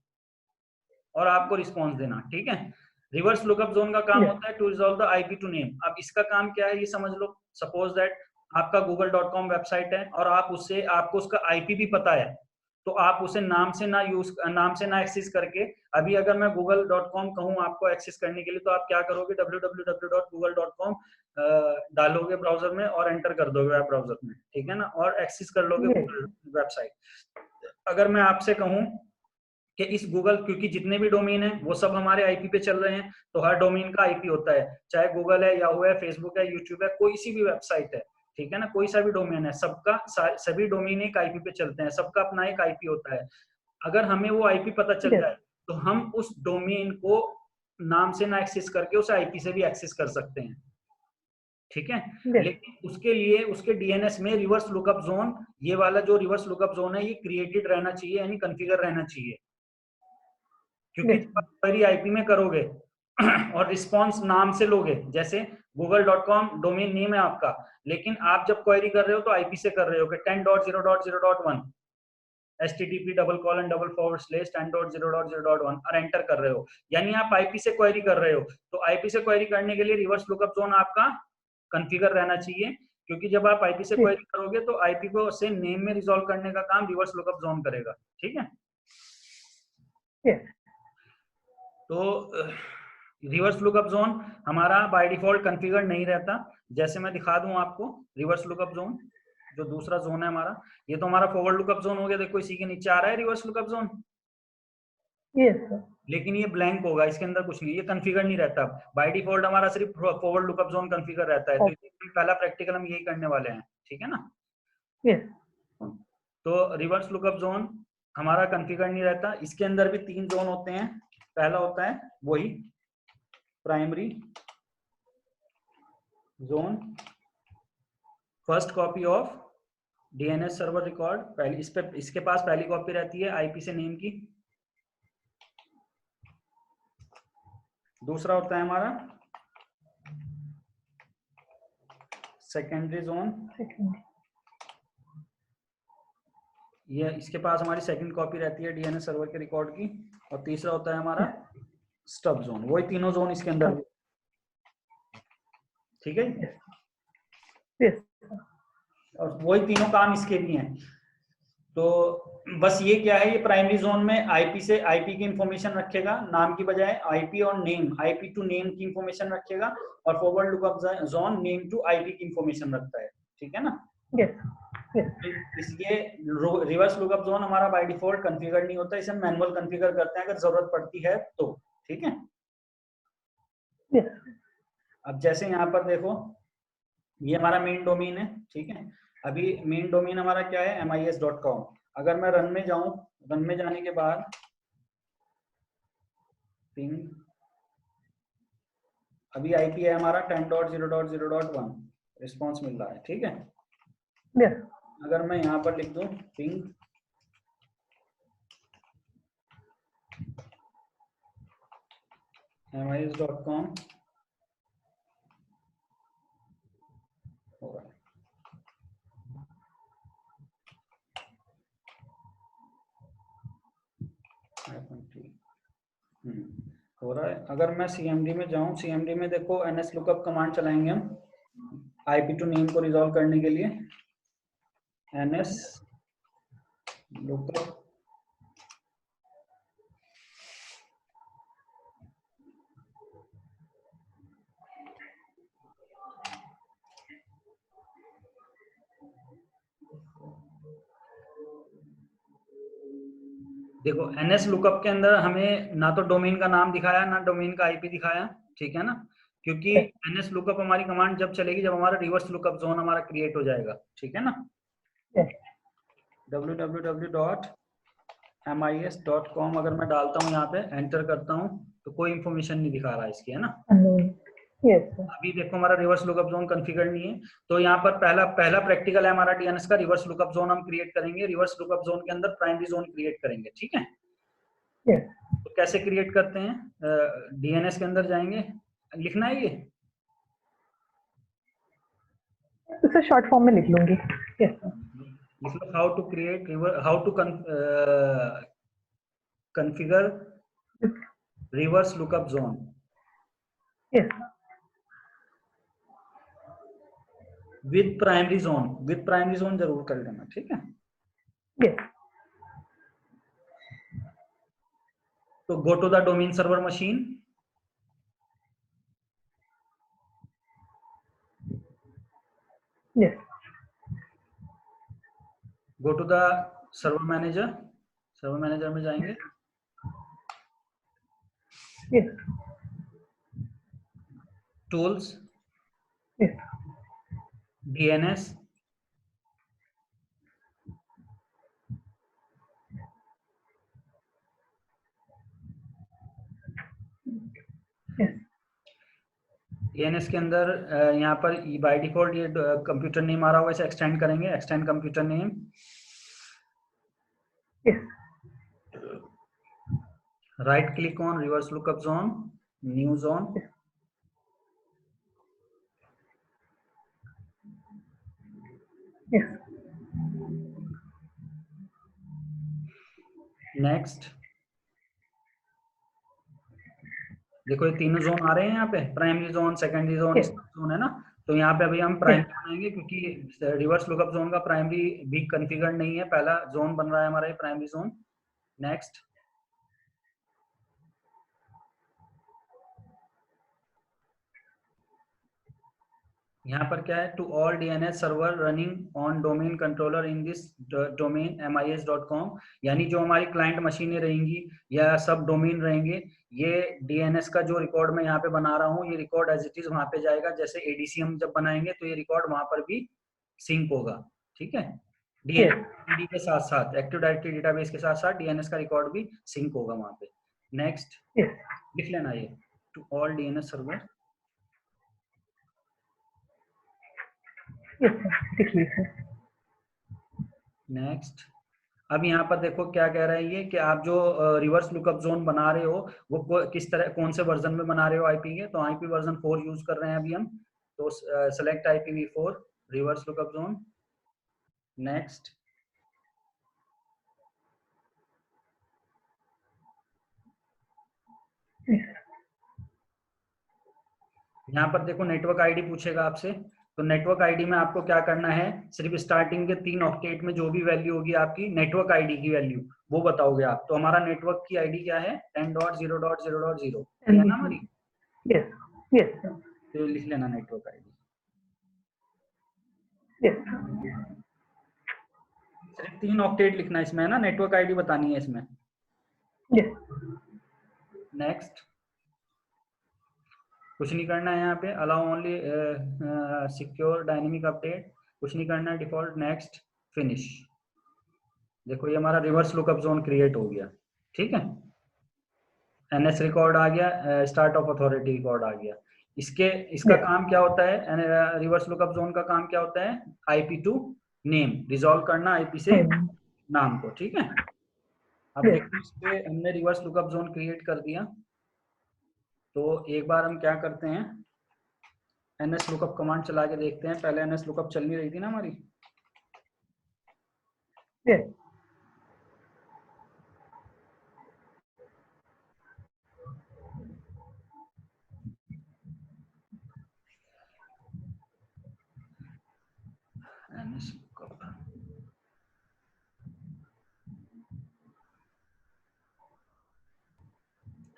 और आपको रिस्पॉन्स देना, ठीक है। रिवर्स लुकअप जोन का काम होता है to resolve the IP to name. अब इसका काम क्या है ये समझ लो। सपोज दैट आपका google.com वेबसाइट है और आप उससे आपको उसका आईपी भी पता है, तो आप उसे नाम से ना एक्सेस करके, अभी अगर मैं google.com कहूँ आपको एक्सेस करने के लिए, तो आप क्या करोगे, www.google.com डालोगे ब्राउजर में और एंटर कर दोगे वेब ब्राउजर में, ठीक है ना, और एक्सेस कर लोगे गूगल वेबसाइट। अगर मैं आपसे कहूँ कि इस गूगल, क्योंकि जितने भी डोमेन है वो सब हमारे आईपी पे चल रहे हैं, तो हर डोमेन का आईपी होता है, चाहे गूगल है, याहू है, फेसबुक है, यूट्यूब है, कोई सी भी वेबसाइट है, ठीक है ना, कोई सा भी डोमेन है, सबका सभी डोमेन एक आईपी पे चलते हैं, सबका अपना एक आईपी होता है। अगर हमें वो आईपी पता चल जाए तो हम उस डोमेन को नाम से ना एक्सेस करके उस आईपी से भी एक्सेस कर सकते हैं, ठीक है। लेकिन उसके लिए उसके डीएनएस में रिवर्स लुकअप जोन, ये वाला जो रिवर्स लुकअप जोन है ये क्रिएटेड रहना चाहिए, यानी कॉन्फ़िगर रहना चाहिए, क्योंकि जब आप क्वेरी आईपी में करोगे और रिस्पॉन्स नाम से लोगे, जैसे google.com डोमेन नेम है आपका, लेकिन आप जब क्वेरी कर रहे हो तो आईपी से कर रहे हो कि 10.0.0.1 http://10.0.0.1 और एंटर कर रहे हो, यानी आप आईपी से क्वेरी कर रहे हो। तो आईपी से क्वेरी करने के लिए रिवर्स लुकअप जोन आपका कॉन्फ़िगर रहना चाहिए, क्योंकि जब आप आईपी से क्वेरी करोगे तो आईपी को से नेम में रिजॉल्व करने का काम रिवर्स लुकअप जोन करेगा, ठीक है। तो रिवर्स लुकअप जोन हमारा बाय डिफॉल्ट कॉन्फ़िगर नहीं रहता। जैसे मैं दिखा दूं आपको रिवर्स लुकअप जोन, जो दूसरा जोन है हमारा, ये तो हमारा फॉरवर्ड लुकअप जोन हो गया, देखो इसी के नीचे आ रहा है रिवर्स लुकअप जोन, लेकिन ये ब्लैंक होगा, इसके अंदर कुछ नहीं, ये कॉन्फ़िगर नहीं रहता। बाय डिफॉल्ट हमारा सिर्फ फॉरवर्ड लुकअप जोन कॉन्फ़िगर रहता है, तो पहला प्रैक्टिकल हम यही करने वाले हैं, ठीक है ना। तो रिवर्स लुकअप जोन हमारा कॉन्फ़िगर नहीं रहता। इसके अंदर भी 3 जोन होते हैं। पहला होता है वही primary zone, first copy of DNS server record, पहली इस पे इसके पास पहली कॉपी रहती है आईपी से नेम की। दूसरा होता है हमारा सेकेंडरी जोन, ये इसके पास हमारी सेकंड कॉपी रहती है डीएनएस सर्वर के रिकॉर्ड की। और तीसरा होता है हमारा स्टब जोन, वही तीनों जोन इसके अंदर, ठीक है, और वही तीनों काम इसके भी हैं। तो बस ये क्या है, ये प्राइमरी जोन में आईपी से आईपी की इंफॉर्मेशन रखेगा, नाम की बजाय आईपी और नेम, आईपी टू नेम की इंफॉर्मेशन रखेगा, और forward lookup zone name to IP की इंफॉर्मेशन रखता है, ठीक है ना। इसलिए रिवर्स लुकअप जोन हमारा बाय डिफॉल्ट कॉन्फ़िगर नहीं होता, इसे मैनुअल कॉन्फ़िगर करते हैं अगर जरूरत पड़ती है तो, ठीक है। अब जैसे यहाँ पर देखो ये हमारा मेन डोमेन है, ठीक है। अभी मेन डोमेन हमारा क्या है, mis.com। अगर मैं रन में जाऊं, रन में जाने के बाद पिंग, अभी आईपी है हमारा 10.0.0.1, रिस्पॉन्स मिल रहा है, ठीक है। अगर मैं यहाँ पर लिख दूं पिंग mis.com, होगा हो रहा है। अगर मैं सीएमडी में जाऊं, सीएमडी में देखो ns lookup कमांड चलाएंगे हम आईपी टू नेम को रिजॉल्व करने के लिए। ns lookup देखो ns लुकअप के अंदर हमें ना तो डोमेन का नाम दिखाया ना डोमेन का आईपी दिखाया, ठीक है ना, क्योंकि ns लुकअप हमारी कमांड जब चलेगी जब हमारा रिवर्स लुकअप जोन हमारा क्रिएट हो जाएगा, ठीक है ना। www mis.com अगर मैं डालता हूँ यहाँ पे एंटर करता हूँ तो कोई इंफॉर्मेशन नहीं दिखा रहा है इसकी, है ना।
unknown. Yes, sir.
अभी देखो हमारा रिवर्स लुकअप जोन कॉन्फ़िगर नहीं है, तो यहाँ पर पहला पहला प्रैक्टिकल है हमारा डीएनएस का। रिवर्स लुकअप जोन हम क्रिएट करेंगे, रिवर्स लुकअप जोन के अंदर प्राइमरी जोन क्रिएट करेंगे, ठीक है।
Yes.
तो कैसे क्रिएट करते हैं, डीएनएस के अंदर जाएंगे, लिखना है ये।
तो सर शॉर्ट फॉर्म में लिख लूंगी। Yes, sir.
लिख लो how to create how to configure reverse lookup zone.
Yes, sir.
With primary zone जरूर कर लेना, ठीक है।
Yes.
तो go to the domain server machine,
Yes.
Go to the server manager में जाएंगे,
Yes.
Tools,
Yes.
DNS,
Yes.
DNS के अंदर यहाँ पर बाय डिफॉल्ट ये कंप्यूटर नेम आ रहा होगा, इसे एक्सटेंड करेंगे, extend computer name.
Yes.
Right click on reverse lookup zone, new zone,
Yes.
Next. देखो ये तीनों जोन आ रहे हैं यहाँ पे, primary zone, secondary zone,
Yes.
Zone, है ना। तो यहाँ पे अभी हम प्राइमरी बनाएंगे क्योंकि रिवर्स लुकअप जोन का प्राइमरी भी कॉन्फ़िगर नहीं है, पहला जोन बन रहा है हमारा ये प्राइमरी जोन। नेक्स्ट। यहाँ पर क्या है, to all DNS server running on domain controller in this domain mis.com, यानी जो हमारी क्लाइंट मशीनें रहेंगी या सब डोमेन रहेंगे, ये डीएनएस का जो रिकॉर्ड मैं यहाँ पे बना रहा हूँ, ये रिकॉर्ड एज इट इज वहां पे जाएगा। जैसे एडीसी हम जब बनाएंगे तो ये रिकॉर्ड वहां पर भी सिंक होगा, ठीक है। डीएनएस के साथ साथ, एक्टिव डायरेक्टरी डेटाबेस के साथ साथ डीएनएस का रिकॉर्ड भी सिंक होगा वहां पे। Next,
Yes.
लिख लेना ये, to all DNS server.
Yes, sir. लिख ली सर।
नेक्स्ट। अब यहाँ पर देखो क्या कह रहा है ये, कि आप जो रिवर्स लुकअप जोन बना रहे हो वो किस तरह, कौन से वर्जन में बना रहे हो आईपी के। तो आईपी वर्जन 4 यूज कर रहे हैं अभी हम, तो select IPv4 reverse lookup zone. Next.
Yes.
यहाँ पर देखो नेटवर्क आईडी पूछेगा आपसे, तो नेटवर्क आईडी में आपको क्या करना है, सिर्फ स्टार्टिंग के 3 ऑक्टेट में जो भी वैल्यू होगी आपकी नेटवर्क आईडी की वैल्यू, वो बताओगे आप। तो हमारा नेटवर्क की आईडी क्या है, 10.0.0.0, ये है ना हमारी।
Yes. Yes, sir.
तो लिख लेना नेटवर्क आईडी।
Yes.
सिर्फ 3 ऑक्टेट लिखना है इसमें, है ना, नेटवर्क आईडी बतानी है इसमें।
Yes.
नेक्स्ट। कुछ नहीं करना है यहाँ पे, allow only secure dynamic update, कुछ नहीं करना है, डिफॉल्ट। Next, finish. देखो ये हमारा रिवर्स लुकअप जोन क्रिएट हो गया, ठीक है। एनएस रिकॉर्ड आ गया, स्टार्ट ऑफ अथॉरिटी रिकॉर्ड आ गया। इसका
Yes.
काम क्या होता है, रिवर्स लुकअप जोन का काम क्या होता है, आईपी टू नेम, रिजॉल्व करना आईपी से नाम को, ठीक है। अब
Yes.
देखो इस पे हमने रिवर्स लुकअप जोन क्रिएट कर दिया, तो एक बार हम क्या करते हैं, एनएस लुकअप कमांड चला के देखते हैं। पहले एनएस लुकअप चल नहीं रही थी ना हमारी।
Yes.
NS lookup,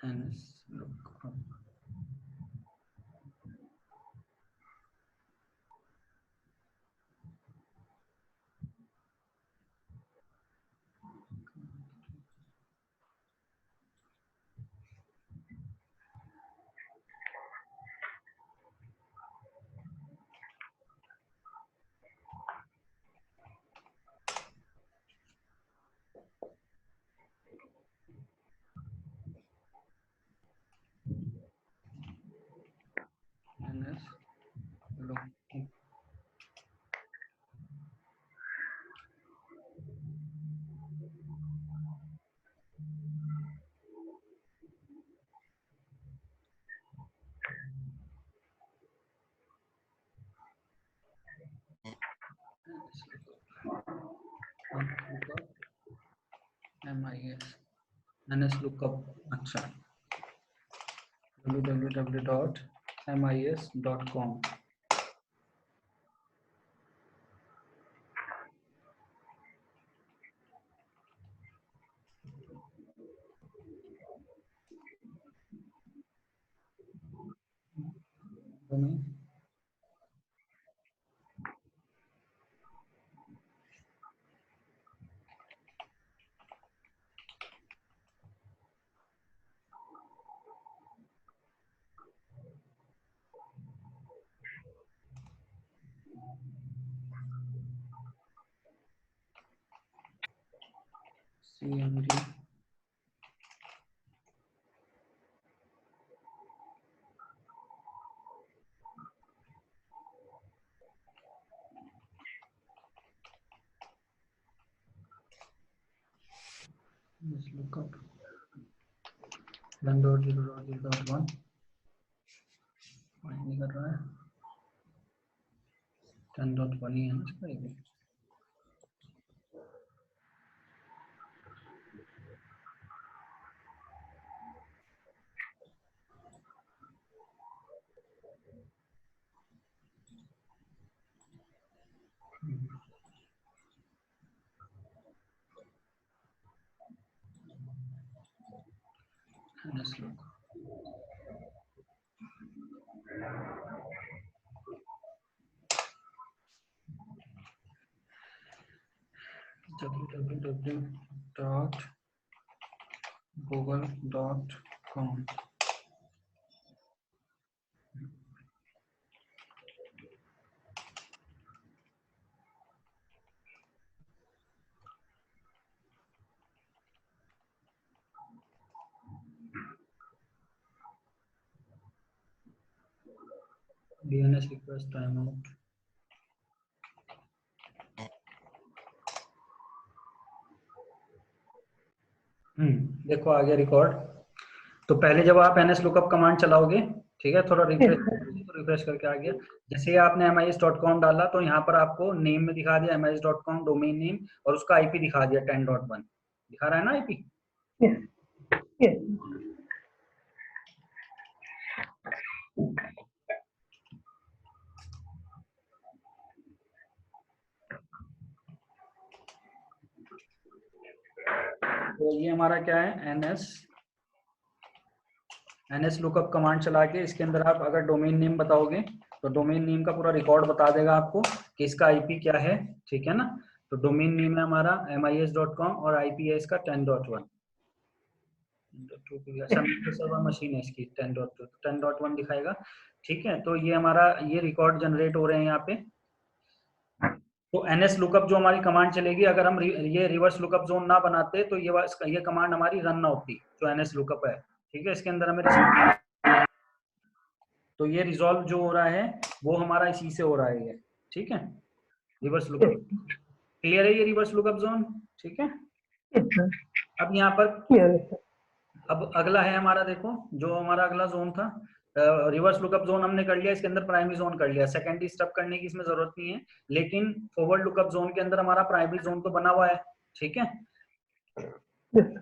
NS lookup, MIS NS lookup, अच्छा www.mis.com। CMD NS lookup 10.0.0.1 नहीं कर रहा है, 10.1 ही है ना इसका ये भी। NS lookup www.google.com। DNS request timeout। देखो आ गया रिकॉर्ड। तो पहले जब आप NS lookup कमांड चलाओगे, ठीक है, थोड़ा रिफ्रेश तो रिफ्रेश करके आ गया। जैसे ही आपने mis.com डाला तो यहाँ पर आपको नेम में दिखा दिया mis.com डोमेन नेम, और उसका IP दिखा दिया 10.1 दिखा रहा है ना IP।
Yes. Yes.
तो ये हमारा क्या है, NS lookup कमांड चला के इसके अंदर आप अगर डोमेन नेम बताओगे तो डोमेन नेम का पूरा रिकॉर्ड बता देगा आपको कि इसका IP क्या है, ठीक है ना। तो डोमेन नेम है हमारा mis.com और IP है इसका 10.1। सर्वर मशीन है इसकी 10.1 दिखाएगा, ठीक है। तो ये हमारा ये रिकॉर्ड जनरेट हो रहे हैं यहाँ पे। तो NS लुकअप जो हमारी कमांड चलेगी, अगर हम ये रिवर्स लुकअप जोन ना बनाते तो ये कमांड हमारी रन ना होती, जो NS लुकअप है, ठीक है। इसके अंदर हमें तो ये रिजॉल्व जो हो रहा है वो हमारा इसी से हो रहा है ये, ठीक है। रिवर्स लुकअप क्लियर है, ये रिवर्स लुकअप जोन, ठीक है।
Yes, sir.
अब यहाँ पर
Clear, sir.
अब अगला है हमारा, देखो जो हमारा अगला जोन था, रिवर्स लुकअप जोन हमने कर लिया, इसके अंदर प्राइमरी जोन कर लिया, सेकेंडरी स्टेप करने की इसमें जरूरत नहीं है। लेकिन फॉरवर्ड लुकअप जोन के अंदर हमारा प्राइमरी जोन तो बना हुआ है, ठीक है।
Yes, sir.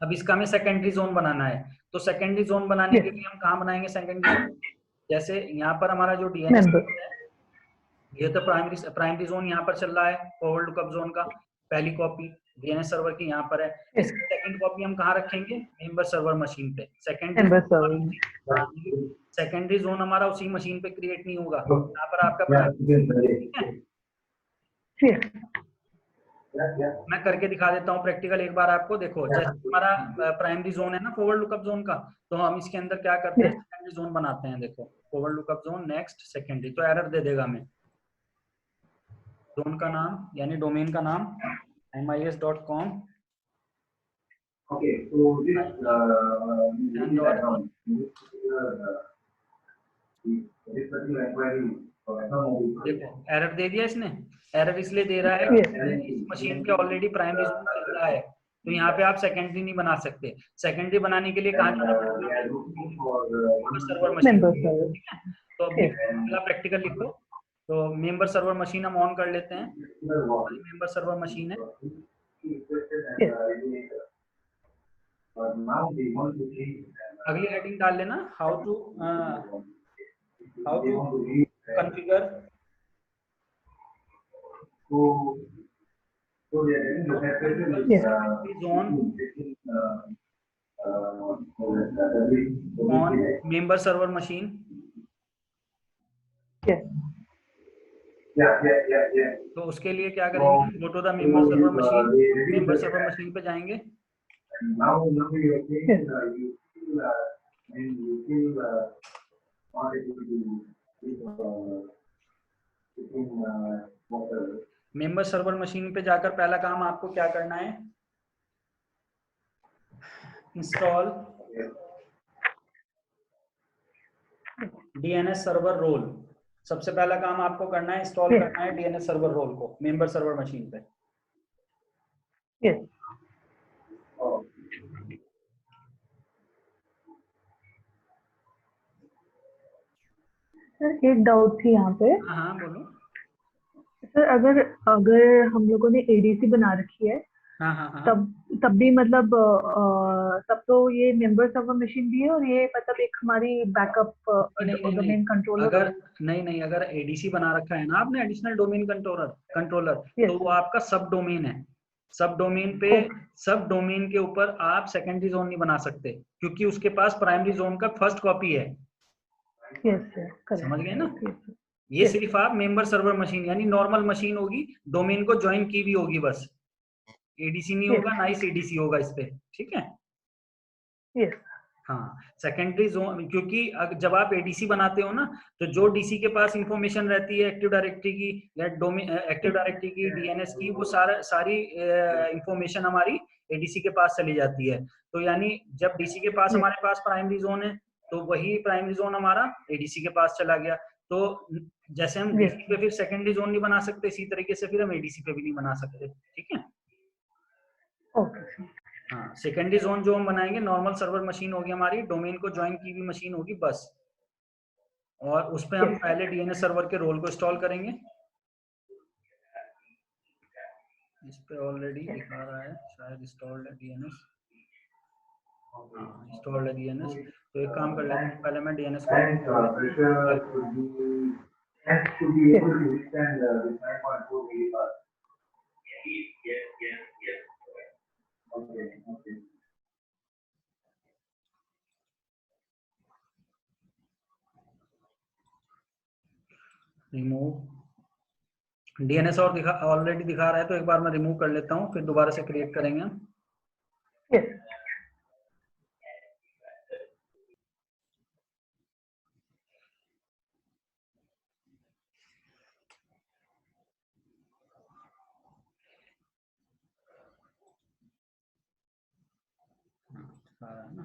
अब इसका हमें सेकेंडरी जोन बनाना है। तो सेकेंडरी जोन बनाने के लिए हम कहाँ बनाएंगे सेकेंडरी जोन? जैसे यहाँ पर हमारा जो DNS
Member.
है, ये तो प्राइमरी जोन यहाँ पर चल रहा है फॉरवर्ड लुकअप जोन का, पहली कॉपी DNS सर्वर की यहाँ पर है।
Yes.
इसकी सेकंड कॉपी हम कहाँ रखेंगे? मेंबर सर्वर मशीन पे।
Member server.
सेकेंडरी जोन हमारा उसी मशीन पे क्रिएट नहीं होगा, यहाँ पर आपका, ठीक है।
Yes.
मैं करके दिखा देता हूँ प्रैक्टिकल एक बार आपको। देखो जैसे हमारा प्राइमरी जोन है ना फॉरवर्ड लुकअप जोन का, तो हम इसके अंदर क्या करते हैं, सेकेंडरी जोन बनाते हैं। देखो forward lookup zone next secondary, तो एरर दे देगा हमें। जोन का नाम यानी डोमेन का नाम mis.com।
Okay, so this this particular query,
देखो एरर दे दिया इसने। एरर इसलिए दे रहा है कि इस मशीन पे ऑलरेडी प्राइमरी जोन चल रहा है, तो यहाँ पे आप सेकेंडरी नहीं बना सकते। सेकेंडरी बनाने के लिए कहाँ जाना पड़ेगा? Server machine,
Member server.
ठीक है। तो अभी अगला प्रैक्टिकल लिखो। तो मेंबर सर्वर मशीन हम ऑन कर लेते हैं, मेंबर सर्वर मशीन है।
Yes.
But now they want to change.
अगली हेडिंग डाल लेना, how to
They want to leave.
Configure
So they are in the separation.
Yes.
On member server machine.
Yes.
Yeah.
तो उसके लिए क्या करेंगे, go to the member server machine, member server machine पे जाएंगे.
Now you are saying you feel not able to
member server machine पे जाकर पहला काम आपको क्या करना है, इंस्टॉल डीएनएस सर्वर रोल. सबसे पहला काम आपको करना है, इंस्टॉल करना है डीएनएस सर्वर रोल को मेंबर सर्वर मशीन पे.
Yes. सर एक डाउट थी यहाँ पे.
हाँ बोलो.
सर अगर अगर हम लोगों ने एडीसी बना रखी है,
हाँ.
तब भी मतलब तब तो ये मेंबर सर्वर मशीन भी है और ये मतलब एक हमारी बैकअप डोमेन कंट्रोलर.
अगर नहीं अगर एडीसी बना रखा है ना आपने, एडिशनल डोमेन कंट्रोलर,
Yes.
तो वो आपका सब डोमेन है. सब डोमेन पे सब डोमेन के ऊपर आप सेकेंडरी जोन नहीं बना सकते, क्योंकि उसके पास प्राइमरी जोन का फर्स्ट कॉपी है.
Yes, sir. Correct.
समझ गए ना.
Yes, sir.
ये
Yes.
सिर्फ आप मेंबर सर्वर मशीन यानी नॉर्मल मशीन होगी, डोमेन को ज्वाइन की भी होगी बस. एडीसी नहीं
Yes.
होगा, ना ही सीडीसी होगा इस पे. ठीक है.
Yes.
हाँ, सेकेंडरी जोन, क्योंकि जब आप एडीसी बनाते हो ना, तो जो डीसी के पास इंफॉर्मेशन रहती है एक्टिव डायरेक्टरी की या एक्टिव डायरेक्टरी की, डीएनएस की, वो सारी इंफॉर्मेशन हमारी एडीसी के पास चली जाती है. तो यानी जब डीसी के पास हमारे पास प्राइमरी जोन है, तो वही प्राइमरी जोन हमारा एडीसी के पास चला गया. तो जैसे हम डीसी पे फिर सेकेंडरी जोन नहीं बना सकते, इसी तरीके से फिर हम एडीसी पे भी नहीं बना सकते. ठीक है.
Okay.
हाँ, सेकेंडरी जोन जो हम बनाएंगे, नॉर्मल सर्वर मशीन होगी हमारी, डोमेन को ज्वाइन की हुई मशीन होगी बस, और उस पे हम पहले डीएनएस सर्वर के रोल को इंस्टॉल करेंगे. इस पे ऑलरेडी दिखा रहा है शायद इंस्टॉल्ड है डीएनएस. इंस्टॉल्ड है डीएनएस. तो एक काम कर लेते हैं, पहले मैं डीएनएस को रिमूव डीएनएस और ऑलरेडी दिखा रहा है, तो एक बार मैं रिमूव कर लेता हूँ, फिर दोबारा से क्रिएट करेंगे.
Yes.
ना.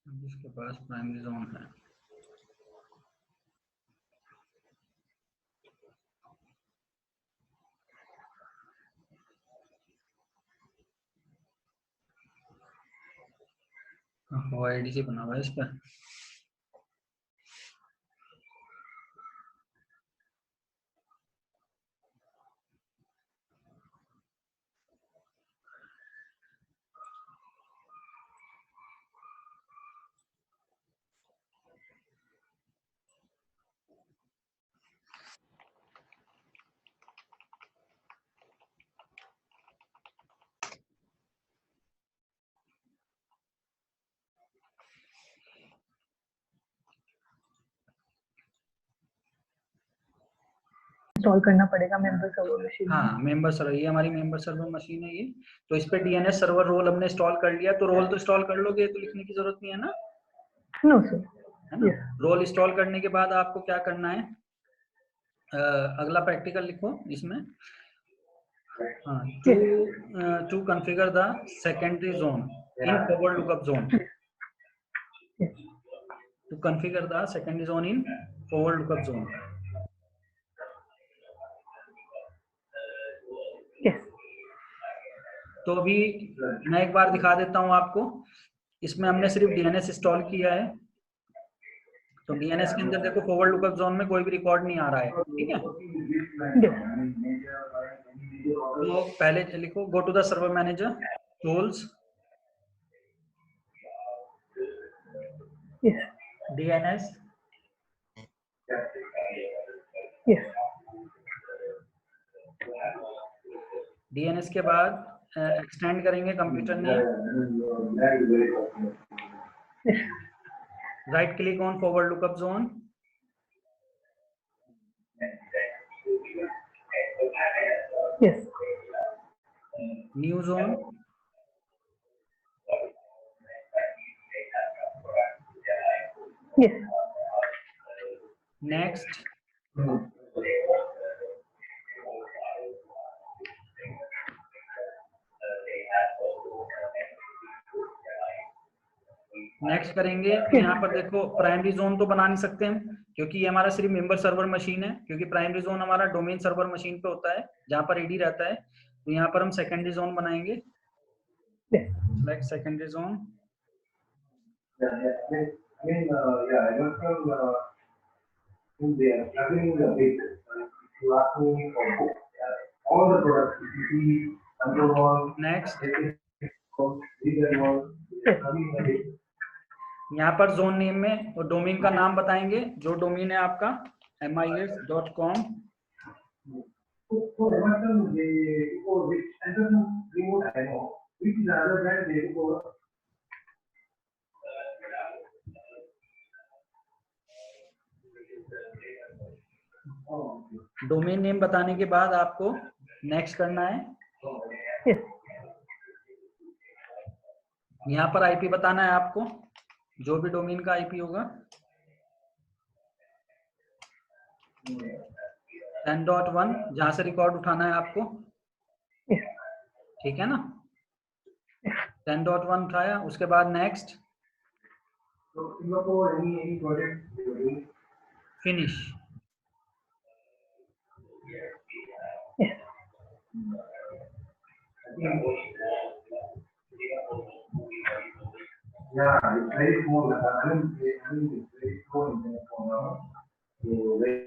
जिसके पास प्राइमरी जोन है. वो एडीसी बना हुआ है इस पर.
इंस्टॉल करना पड़ेगा मेंबर सर्वर मशीन।
हाँ, मेंबर सर्वर, ये हमारी मेंबर सर्वर मशीन है ये। तो इस पे डीएनएस सर्वर रोल हमने इंस्टॉल कर लिया, तो रोल तो इंस्टॉल कर लोगे, तो लिखने की जरूरत नहीं है ना,
नो सर।
है ना। रोल इंस्टॉल करने के बाद आपको क्या करना है, अगला प्रैक्टिकल लिखो इसमें। हाँ, to configure the secondary zone in forward lookup zone, to configure the secondary zone in forward lookup zone. तो अभी मैं एक बार दिखा देता हूं आपको, इसमें हमने सिर्फ डीएनएस इंस्टॉल किया है। तो डीएनएस के अंदर देखो फॉरवर्ड लुकअप जोन में कोई भी रिकॉर्ड नहीं आ रहा है, ठीक है। तो पहले लिखो go to the server manager, tools, DNS, DNS के बाद एक्सटेंड करेंगे computer name, right click on forward lookup zone, new zone, next, next करेंगे। तो यहाँ पर देखो प्राइमरी जोन तो बना नहीं सकते हम, क्योंकि ये हमारा सिर्फ मेंबर सर्वर मशीन है, क्योंकि प्राइमरी जोन हमारा डोमेन सर्वर मशीन पे होता है जहाँ पर एडी रहता है। तो यहाँ पर हम सेकेंडरी जोन बनाएंगे, सेलेक्ट सेकेंडरी जोन, नेक्स्ट। यहाँ पर जोन नेम में और डोमेन का नाम बताएंगे, जो डोमेन है आपका mis.com, डोमेन नेम बताने के बाद आपको नेक्स्ट करना है। यहाँ पर आईपी बताना है आपको, जो भी डोमेन का आईपी होगा, 10.1 जहां से रिकॉर्ड उठाना है आपको, ठीक है ना। 10.1 उठाया, उसके बाद next, finish.
Yeah, it's very small. I mean, it's very small in the phone now. So very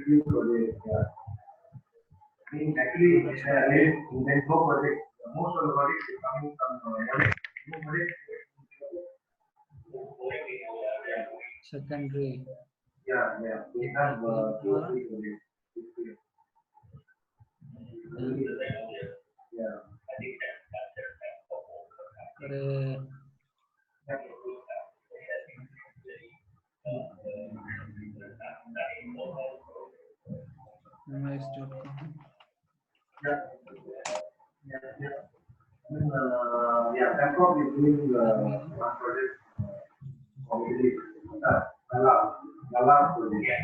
few projects. Yeah. I mean, actually, in the no project, most of the projects is coming from
secondary.
Yeah. We have two or three projects. Yeah. Bangkok is doing one project. Gala project.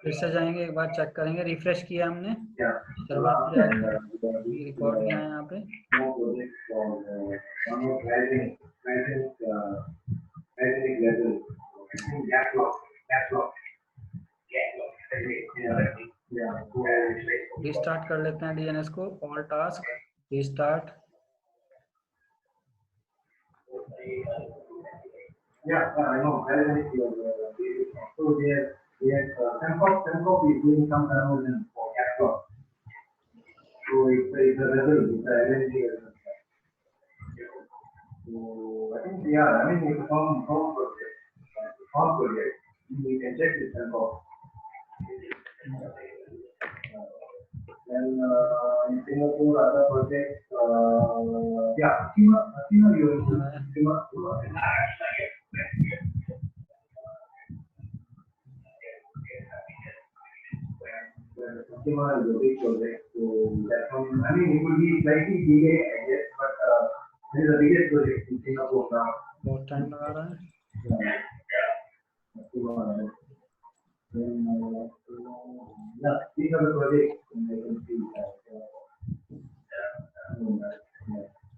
फिर से जाएंगे, एक बार check करेंगे, refresh किया हमने, server पे record किया है यहाँ पे। रिस्टार्ट कर लेते हैं डीएनएस को, all task restart.
I know. So Bangkok is doing some conversion for catalog. So it's a result, it's a LNG. So I think I mean it's a firm project. We can check this Bangkok. Then in Singapore, other projects, Sima, optimize the big project. So that one, I mean, it will be slightly delayed, I guess, but this is the biggest project in Singapore now.
बहुत time लगा रहा है.
Then, yeah, these are the projects and they can see that.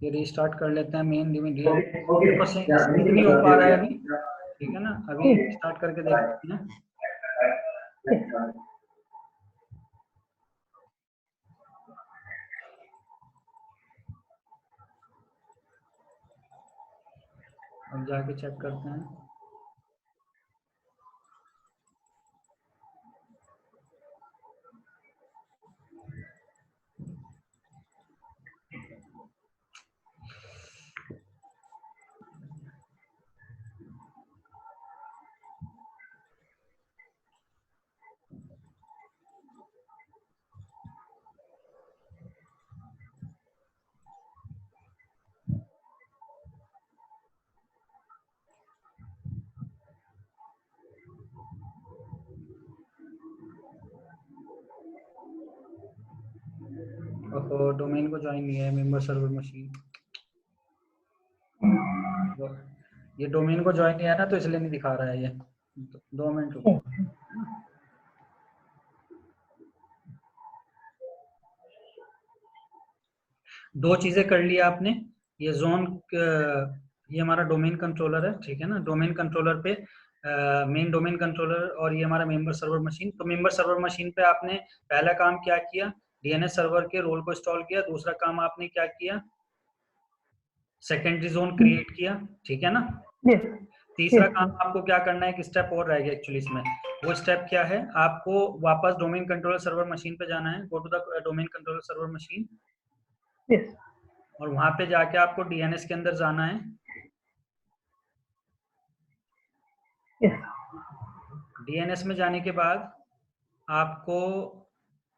ये restart कर लेते हैं main limit.
Okay,
नहीं हो पा रहा है अभी, ठीक है ना. अभी स्टार्ट करके देखते हैं. अब जाके चेक करते हैं. डोमेन को ज्वाइन नहीं है, मेंबर सर्वर मशीन. ये डोमेन को ज्वाइन नहीं है ना, तो इसलिए नहीं दिखा रहा है ये. 2 मिनट रुको. दो चीजें कर लिया आपने. ये जोन, ये हमारा डोमेन कंट्रोलर है, ठीक है ना. डोमेन कंट्रोलर पे मेन डोमेन कंट्रोलर और ये हमारा मेंबर सर्वर मशीन. तो मेंबर सर्वर मशीन पे आपने पहला काम क्या किया, डीएनएस सर्वर के रोल को इंस्टॉल किया. दूसरा काम आपने क्या किया, सेकेंडरी जोन क्रिएट किया, ठीक है ना. तीसरा काम आपको क्या करना है, एक स्टेप और रह गया एक्चुअली इसमें. वो स्टेप क्या है, आपको वापस डोमेन कंट्रोलर सर्वर मशीन पे जाना है. Go to the domain controller server machine. और वहां पे जाके आपको डीएनएस के अंदर जाना है. डीएनएस में जाने के बाद आपको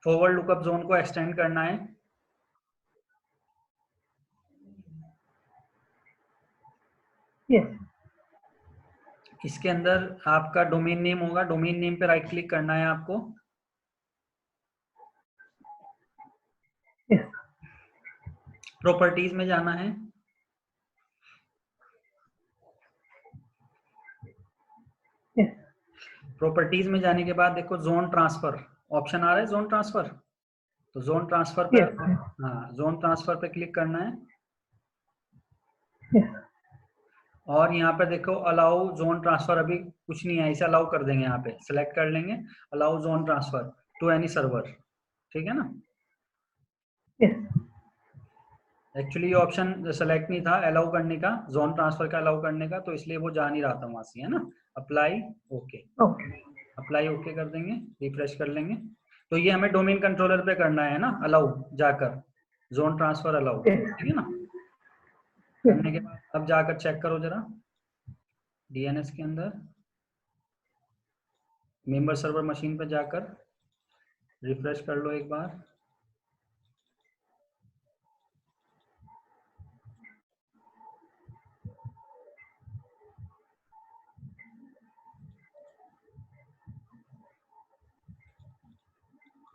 फॉरवर्ड लुकअप जोन को एक्सटेंड करना है. इसके अंदर आपका डोमेन नेम होगा. डोमेन नेम पे राइट क्लिक करना है आपको. प्रॉपर्टीज में जाना है. प्रॉपर्टीज में जाने के बाद देखो जोन ट्रांसफर ऑप्शन आ रहा है. जोन ट्रांसफर, तो जोन ट्रांसफर पे हाँ, जोन ट्रांसफर पे क्लिक करना है. और यहाँ पे देखो अलाउ जोन ट्रांसफर, अभी कुछ नहीं है, इसे अलाउ कर देंगे. यहाँ पे सिलेक्ट कर लेंगे allow zone transfer to any server, ठीक है ना. एक्चुअली ये ऑप्शन सेलेक्ट नहीं था अलाउ करने का, जोन ट्रांसफर का अलाउ करने का, तो इसलिए वो जा नहीं रहा था वहां से, है ना. अप्लाई ओके, अप्लाई ओके कर देंगे. रिफ्रेश कर लेंगे. तो ये हमें डोमेन कंट्रोलर पे करना है ना, अलाउ जाकर जोन ट्रांसफर अलाउ, ठीक है ना. करने के बाद अब जाकर चेक करो जरा डीएनएस के अंदर मेंबर सर्वर मशीन पे जाकर रिफ्रेश कर लो एक बार.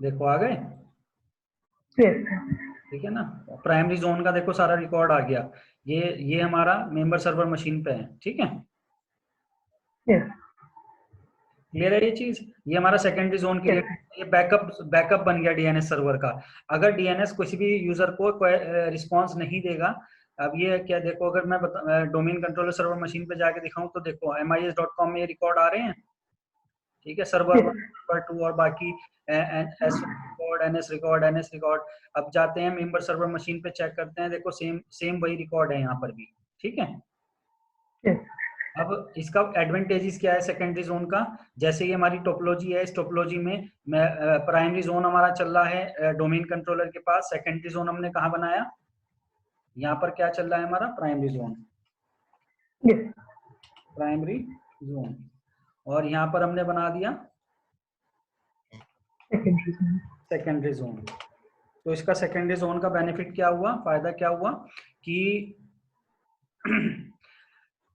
देखो आ गए, ठीक है ना. प्राइमरी जोन का देखो सारा रिकॉर्ड आ गया. ये हमारा मेंबर सर्वर मशीन पे है, ठीक है. क्लियर है ये चीज. ये हमारा सेकेंडरी जोन क्रिएट, ये बैकअप बन गया डीएनएस सर्वर का. अगर डीएनएस किसी भी यूजर को रिस्पांस नहीं देगा, अब ये क्या देखो, अगर मैं डोमेन कंट्रोलर सर्वर मशीन पे जाके दिखाऊं तो देखो mis.com में ये रिकॉर्ड आ रहे हैं, ठीक है. सर्वर 2 और बाकी एस रिकॉर्ड, एनएस रिकॉर्ड. अब जाते हैं मेंबर सर्वर मशीन पे चेक करते हैं. देखो सेम वही रिकॉर्ड है यहाँ पर भी, ठीक है. अब इसका एडवांटेजेस क्या है सेकेंडरी जोन का, जैसे ये हमारी टोपोलॉजी है, इस टोपोलॉजी में प्राइमरी जोन हमारा चल रहा है डोमेन कंट्रोलर के पास. सेकेंडरी जोन हमने कहाँ बनाया, यहाँ पर क्या चल रहा है हमारा प्राइमरी जोन, प्राइमरी जोन. और यहाँ पर हमने बना दिया सेकेंडरी जोन. तो इसका सेकेंडरी जोन का बेनिफिट क्या हुआ, फायदा क्या हुआ कि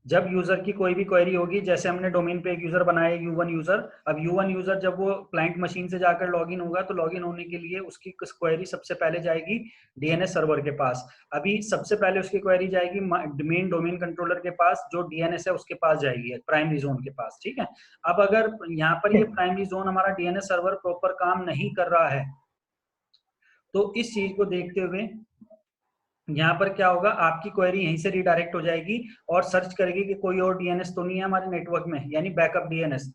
जब यूजर की कोई भी क्वेरी होगी, जैसे हमने डोमेन पे एक यूजर बनाया U1 यूजर, अब U1 यूजर जब वो क्लाइंट मशीन से जाकर लॉगिन होगा तो लॉगिन होने के लिए उसकी क्वेरी सबसे पहले जाएगी डीएनएस सर्वर के पास। अभी सबसे पहले उसकी क्वेरी जाएगी मेन डोमेन कंट्रोलर के पास, जो डीएनएस है उसके पास जाएगी, प्राइमरी जोन के पास, ठीक है। अब अगर यहाँ पर ये प्राइमरी जोन हमारा डीएनएस सर्वर प्रॉपर काम नहीं कर रहा है, तो इस चीज को देखते हुए यहाँ पर क्या होगा, आपकी क्वेरी यहीं से रिडायरेक्ट हो जाएगी और सर्च करेगी कि कोई और डीएनएस तो नहीं है हमारे नेटवर्क में, यानी बैकअप डीएनएस।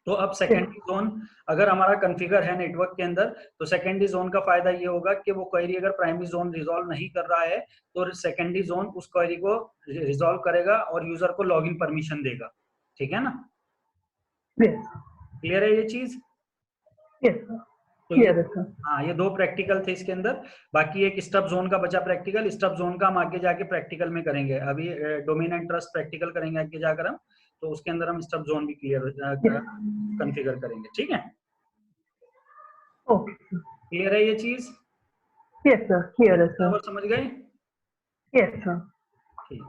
तो अब सेकेंडरी जोन अगर हमारा कॉन्फ़िगर है नेटवर्क के अंदर, तो सेकेंडरी जोन का फायदा ये होगा कि वो क्वेरी अगर प्राइमरी जोन रिजॉल्व नहीं कर रहा है तो सेकेंडरी जोन उस क्वेरी को रिजॉल्व करेगा और यूजर को लॉगिन परमिशन देगा, ठीक है ना। क्लियर है ये चीज? तो ये हाँ, ये दो प्रैक्टिकल थे इसके अंदर। बाकी एक स्टब जोन का बचा प्रैक्टिकल, स्टब जोन का हम आगे जाके प्रैक्टिकल में करेंगे। अभी डोमेन एंड ट्रस्ट प्रैक्टिकल करेंगे आगे जाकर हम, तो उसके अंदर हम स्टब जोन भी कॉन्फ़िगर करेंगे, ठीक है।
ओके,
क्लियर है ये चीज?
यस सर, क्लियर है सर,
समझ गए?
Yes sir.
ठीक।